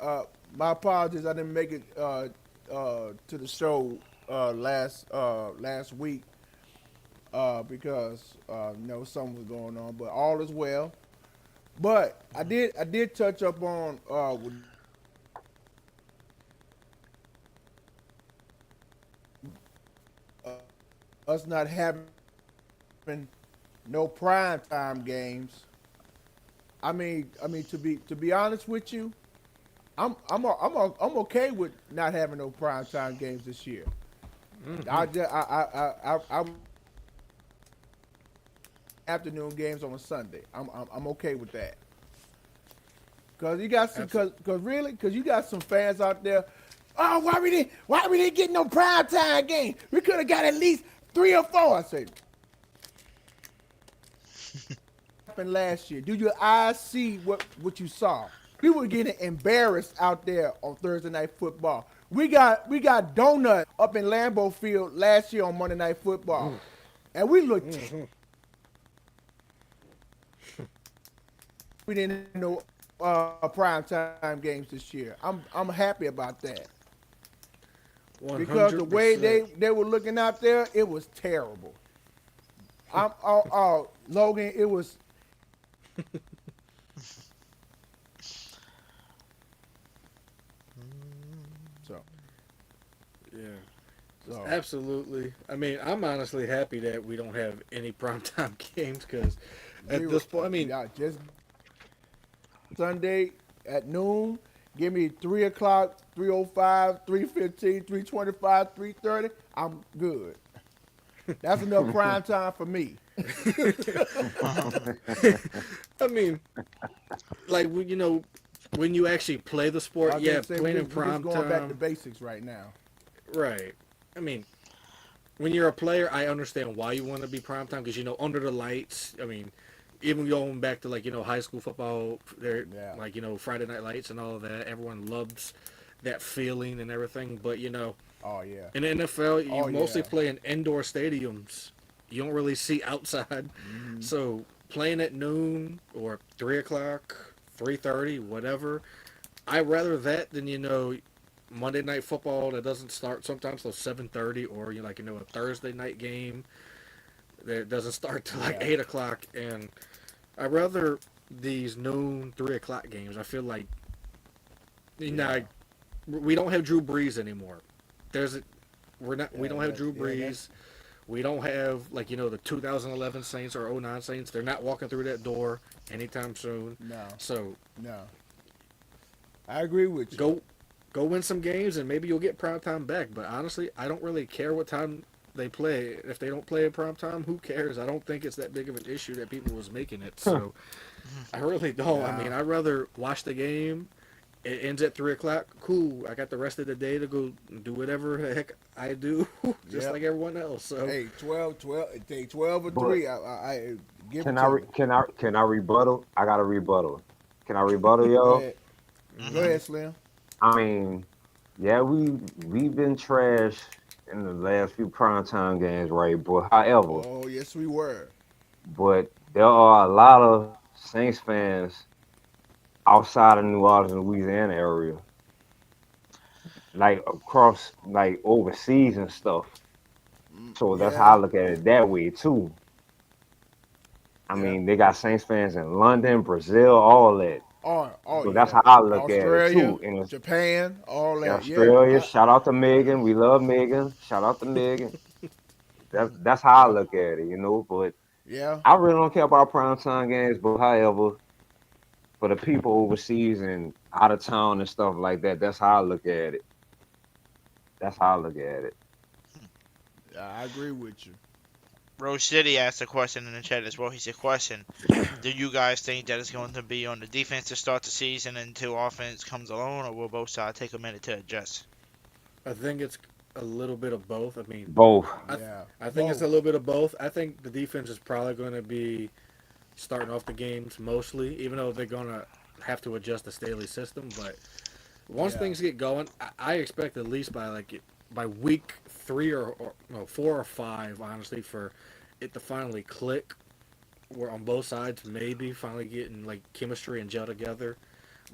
my apologies. I didn't make it to the show last week because something was going on, but all is well. But I did touch up on us not having no prime time games. To be honest with you, I'm okay with not having no prime time games this year. I afternoon games on a Sunday. I'm okay with that. Cause you got some, cause you got some fans out there. Oh, why we didn't get no prime time game? We could have got at least 3 or 4. I said. Happened last year. Do your eyes see what you saw? We were getting embarrassed out there on Thursday Night Football. We got donut up in Lambeau Field last year on Monday Night Football, and we looked. We didn't have no prime time games this year. I'm happy about that. 100%. Because the way they were looking out there, it was terrible. Logan, it was. So absolutely. I mean, I'm honestly happy that we don't have any primetime games because at this point, just Sunday at noon. Give me 3 o'clock, 3:05, 3:15, 3:25, 3:30. I'm good. That's enough prime time for me. I mean, like when you actually play the sport, playing in prime going time. Back to basics right now. Right. I mean, when you're a player, I understand why you want to be prime time because under the lights. I mean, even going back to high school football, there Friday Night Lights and all of that. Everyone loves that feeling and everything, but oh yeah, in the NFL, you mostly play in indoor stadiums. You don't really see outside. Mm-hmm. So playing at noon or 3 o'clock, 3:30, whatever, I'd rather that than Monday Night Football that doesn't start sometimes till 7:30, or a Thursday night game that doesn't start till 8 o'clock. And I'd rather these noon 3 o'clock games. I feel like we don't have Drew Brees anymore. We don't have Drew Brees. We don't have the 2011 Saints or 09 Saints. They're not walking through that door anytime soon. No. So no. I agree with you. Go win some games and maybe you'll get prime time back. But honestly, I don't really care what time they play. If they don't play at prime time, who cares? I don't think it's that big of an issue that people was making it. So I really don't. I mean, I'd rather watch the game. It ends at 3 o'clock. Cool. I got the rest of the day to go do whatever the heck I do, just like everyone else. So hey, 12 or 3. I give. Can I rebuttal? I got a rebuttal. Can I rebuttal, y'all? Go ahead, Slim. I mean, we've been trash in the last few primetime games, right? But however, oh yes, we were. But there are a lot of Saints fans outside of New Orleans and Louisiana area, like across, overseas and stuff. So that's how I look at it that way too. I mean, they got Saints fans in London, Brazil, all that. So that's how I look Australia, at it too. And Japan, all that. Australia, shout out to Megan. We love Megan. Shout out to Megan. That's how I look at it, But I really don't care about primetime games. But however, for the people overseas and out of town and stuff like that, that's how I look at it. That's how I look at it. I agree with you. Rose City asked a question in the chat as well. He said, question, do you guys think that it's going to be on the defense to start the season until offense comes along, or will both sides take a minute to adjust? I think it's a little bit of both. I mean, both. I think it's a little bit of both. I think the defense is probably going to be starting off the games mostly, even though they're going to have to adjust the Staley system. But once things get going, I expect at least by week 3 or 4 or 5, honestly, for it to finally click. We're on both sides, maybe finally getting chemistry and gel together.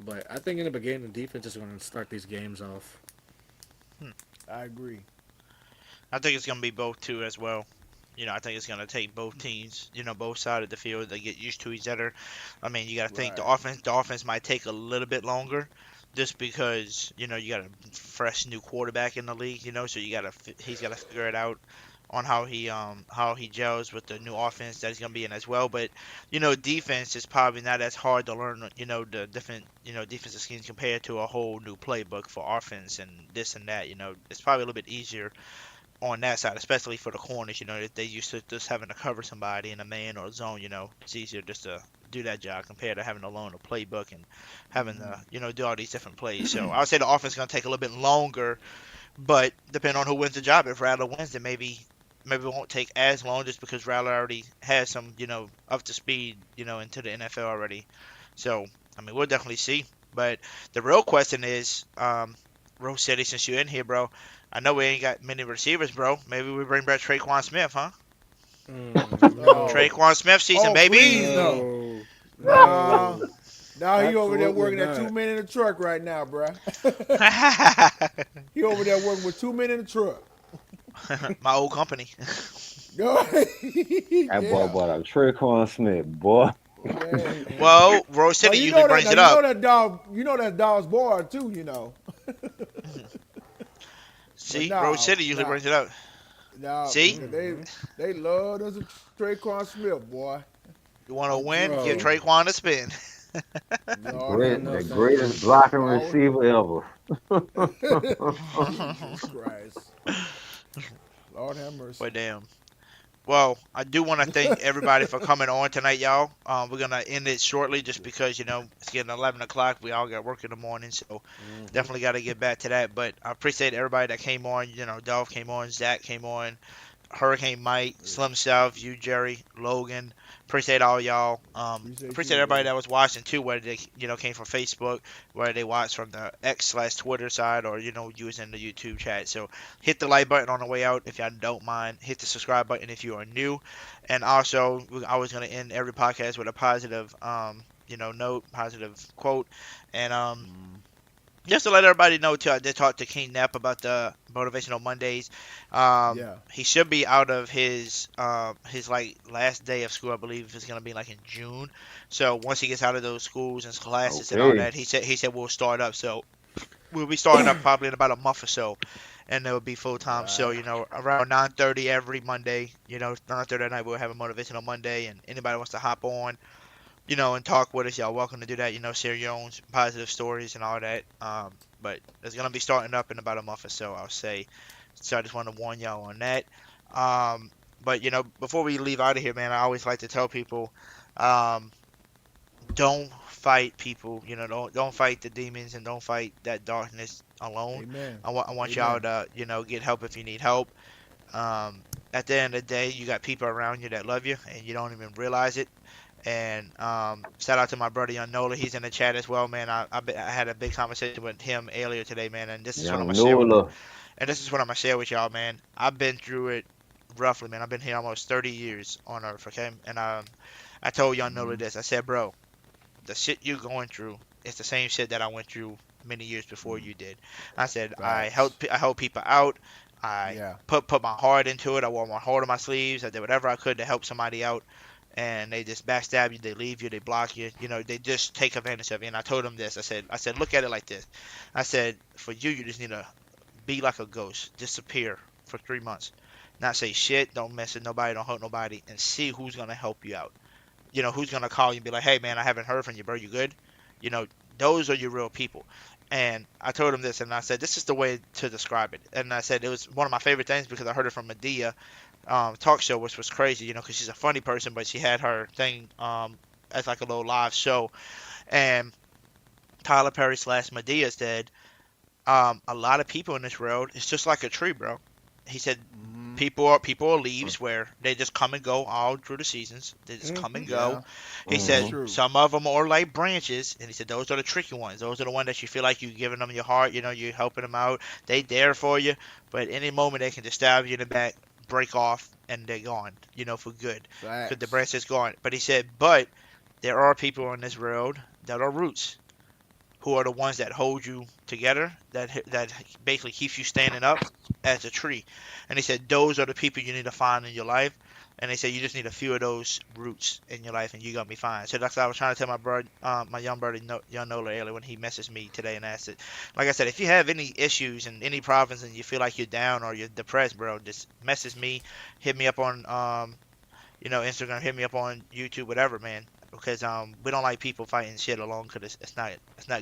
But I think in the beginning, the defense is going to start these games off. I agree. I think it's gonna be both too as well. I think it's gonna take both teams, both sides of the field to get used to each other. I mean, you got to think the offense might take a little bit longer, just because you got a fresh new quarterback in the league, so he's gotta figure it out on how he gels with the new offense that he's gonna be in as well. But defense is probably not as hard to learn, the different defensive schemes compared to a whole new playbook for offense and this and that. It's probably a little bit easier on that side, especially for the corners. If they used to just having to cover somebody in a man or a zone, it's easier just to do that job compared to having to learn a playbook and having to, do all these different plays. So I would say the offense is going to take a little bit longer, but depending on who wins the job, if Rattler wins, then maybe it won't take as long just because Rattler already has some, up to speed, into the NFL already. So, I mean, we'll definitely see. But the real question is, Rose City, since you're in here, bro, I know we ain't got many receivers, bro. Maybe we bring back Traquan Smith, huh? No. Traquan Smith season, baby. Please, no. Now he over there working at 2 men in the truck right now, bruh. He over there working with 2 men in the truck. My old company. That boy bought a Traquan Smith, boy. Well, Rose City usually brings it up. You know that dog's boy too, See, Rose City usually brings it up. See? They love us a Traquan Smith, boy. You want to win? Give Traquan a spin. The greatest blocking receiver ever. Jesus Christ. Lord have mercy. But damn. Well, I do want to thank everybody for coming on tonight, y'all. We're going to end it shortly just because, it's getting 11 o'clock. We all got work in the morning, so definitely got to get back to that. But I appreciate everybody that came on. Dolph came on, Zach came on, Hurricane Mike, Slim South, you, Jerry, Logan. Appreciate all y'all. Appreciate everybody that was watching too, whether they came from Facebook, whether they watched from the X/Twitter side, or using the YouTube chat. So hit the like button on the way out if y'all don't mind. Hit the subscribe button if you are new, and also we're always gonna end every podcast with a positive note, positive quote, and just to let everybody know too, I did talk to King Knapp about the Motivational Mondays. He should be out of his last day of school. I believe it's gonna be like in June. So once he gets out of those schools and classes and all that, he said we'll start up. So we'll be starting up probably in about a month or so, and it'll be full time. So around 9:30 every Monday. 9:30 at night we'll have a Motivational Monday, and anybody wants to hop on, and talk with us, y'all welcome to do that. Share your own positive stories and all that. But it's gonna be starting up in about a month or so, I'll say. So I just want to warn y'all on that. But before we leave out of here, man, I always like to tell people, don't fight people. Don't fight the demons and don't fight that darkness alone. Amen. I want y'all to get help if you need help. At the end of the day, you got people around you that love you and you don't even realize it. And shout out to my brother Young Nola. He's in the chat as well, man. I had a big conversation with him earlier today, man. And this is what I'm gonna share with y'all, man. I've been through it roughly, man. I've been here almost 30 years on Earth, okay? And I told Young Nola this. I said, bro, the shit you're going through is the same shit that I went through many years before you did. I said I help people out. I put my heart into it. I wore my heart on my sleeves. I did whatever I could to help somebody out. And they just backstab you, they leave you, they block you, they just take advantage of you. And I told them this. I said, look at it like this. I said, for you, you just need to be like a ghost, disappear for 3 months, not say shit, don't mess with nobody, don't hurt nobody, and see who's gonna help you out. Who's gonna call you and be like, hey man, I haven't heard from you, bro, you good? Those are your real people. And I told him this, and I said, this is the way to describe it. And I said it was one of my favorite things because I heard it from Medea. Talk show, which was crazy, because she's a funny person, but she had her thing as like a little live show. And Tyler Perry / Medea said, a lot of people in this world, it's just like a tree, bro. He said, people are leaves where they just come and go all through the seasons. They just come and go. He said, some of them are like branches, and he said, those are the tricky ones. Those are the ones that you feel like you're giving them your heart, you're helping them out. They there for you, but at any moment they can just stab you in the back, break off, and they're gone, for good. Because the branch is gone. But he said, but there are people in this world that are roots who are the ones that hold you together, that basically keeps you standing up as a tree. And he said those are the people you need to find in your life. And they said you just need a few of those roots in your life, and you're gonna be fine. So that's what I was trying to tell my brother, my young brother, young Nola, earlier when he messaged me today and asked it. Like I said, if you have any issues and any problems, and you feel like you're down or you're depressed, bro, just message me, hit me up on Instagram, hit me up on YouTube, whatever, man. Because we don't like people fighting shit alone, because it's not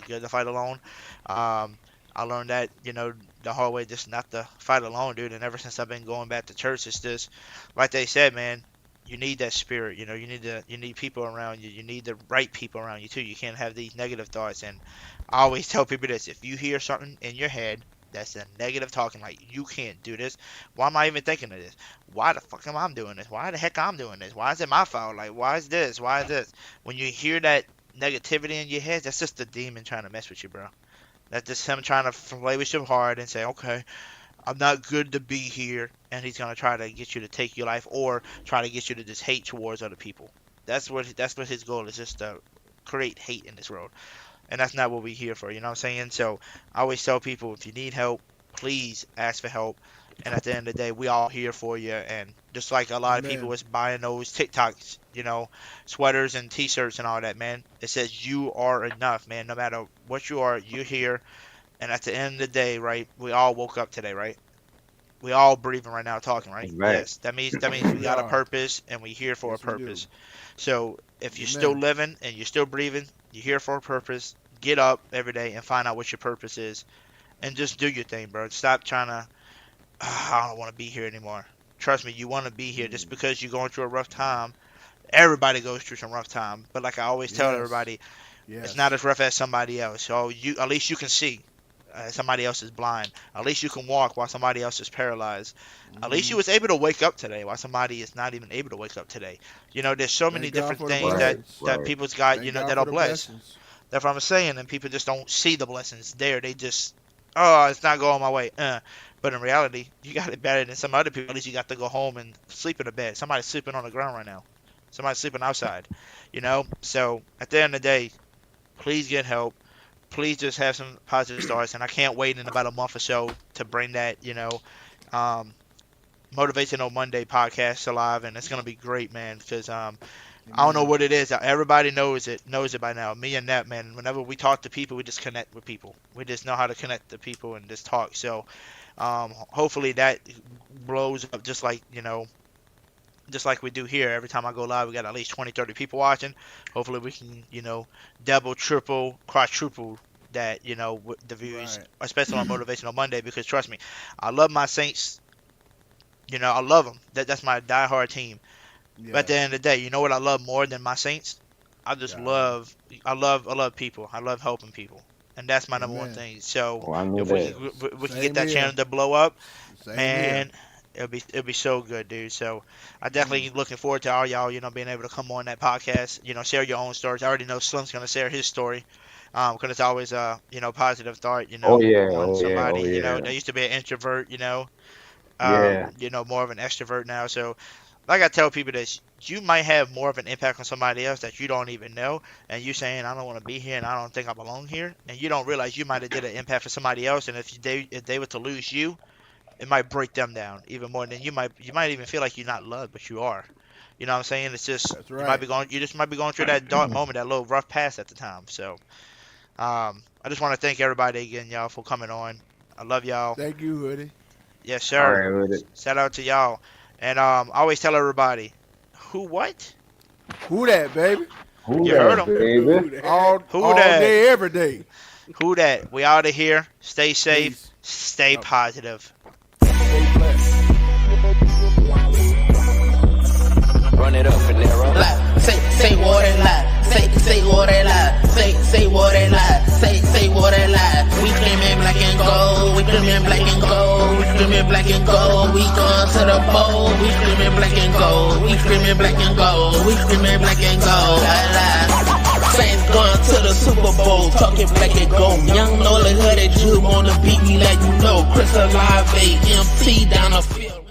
good to fight alone. I learned that, the hard way, just not to fight alone, dude. And ever since I've been going back to church, it's just, like they said, man, you need that spirit, you need people around you. You need the right people around you, too. You can't have these negative thoughts. And I always tell people this: if you hear something in your head that's a negative talking, like, you can't do this, why am I even thinking of this? Why the fuck am I doing this? Why the heck I'm doing this? Why is it my fault? Like, why is this? Why is this? When you hear that negativity in your head, that's just the demon trying to mess with you, bro. That's just him trying to play with your heart and say, okay, I'm not good to be here. And he's going to try to get you to take your life, or try to get you to just hate towards other people. That's what his goal is, just to create hate in this world. And that's not what we're here for, you know what I'm saying? So I always tell people, if you need help, please ask for help. And at the end of the day, we all here for you. And just like a lot of people was buying those TikToks, sweaters and t-shirts and all that, man, it says you are enough, man. No matter what you are, you're here. And at the end of the day, right, we all woke up today, right? We all breathing right now, talking, right? Yes, that means we got a purpose, and we're here for a purpose. So if you're still living and you're still breathing, you're here for a purpose. Get up every day and find out what your purpose is, and just do your thing, bro. Stop trying to, I don't want to be here anymore. Trust me, you want to be here. Just because you're going through a rough time, everybody goes through some rough time. But like I always tell everybody, it's not as rough as somebody else. So at least you can see. Somebody else is blind. At least you can walk while somebody else is paralyzed. At least you was able to wake up today while somebody is not even able to wake up today. There's so many different things that people's got, that are blessed. That's what I'm saying. And people just don't see the blessings there. They just, it's not going my way. But in reality, you got it better than some other people. At least you got to go home and sleep in a bed. Somebody's sleeping on the ground right now. Somebody's sleeping outside. So at the end of the day, please get help. Please just have some positive starts, and I can't wait in about a month or so to bring that, Motivational Monday podcast alive, and it's gonna be great, man. Because I don't know what it is. Everybody knows it by now. Me and that, man. Whenever we talk to people, we just connect with people. We just know how to connect to people and just talk. So hopefully that blows up, just like we do here. Every time I go live, we got at least 20, 30 people watching. Hopefully we can, double, triple, quadruple that, with the views, especially on Motivational Monday, because trust me, I love my Saints. I love them. That's my diehard team. But at the end of the day, you know what I love more than my Saints? I just love people. I love helping people. And that's my number one thing. So if we can get that channel to blow up, man, it'll be so good, dude. So I definitely looking forward to all y'all, being able to come on that podcast, share your own stories. I already know Slim's gonna share his story, because it's always positive thought, on somebody, that used to be an introvert, more of an extrovert now. So like I tell people this, you might have more of an impact on somebody else that you don't even know, and you saying I don't want to be here and I don't think I belong here, and you don't realize you might have did an impact for somebody else, and if they were to lose you, it might break them down even more than you might even feel like you're not loved, but you are. You know what I'm saying? It's just you just might be going through that dark moment, that little rough patch at the time. So I just want to thank everybody again, y'all, for coming on. I love y'all. Thank you, Hoodie. Yes, sir. All right, shout out to y'all. And I always tell everybody, who that, baby? You heard him, baby. All day, every day. Who that? We out of here. Stay safe. Stay positive. Run it up, Finero. Say what they lie. Say what they lie. Say what they lie. Say what they lie. We screaming black and gold. We screaming black and gold. We screaming black and gold. We going to the bowl. We screaming black and gold. We screaming black and gold. We screaming black and gold. Saints going to the Super Bowl, talking black and gold. Young Nola Hoodie Jube on the beat, we let you know. Chris Alive, AMT down the field.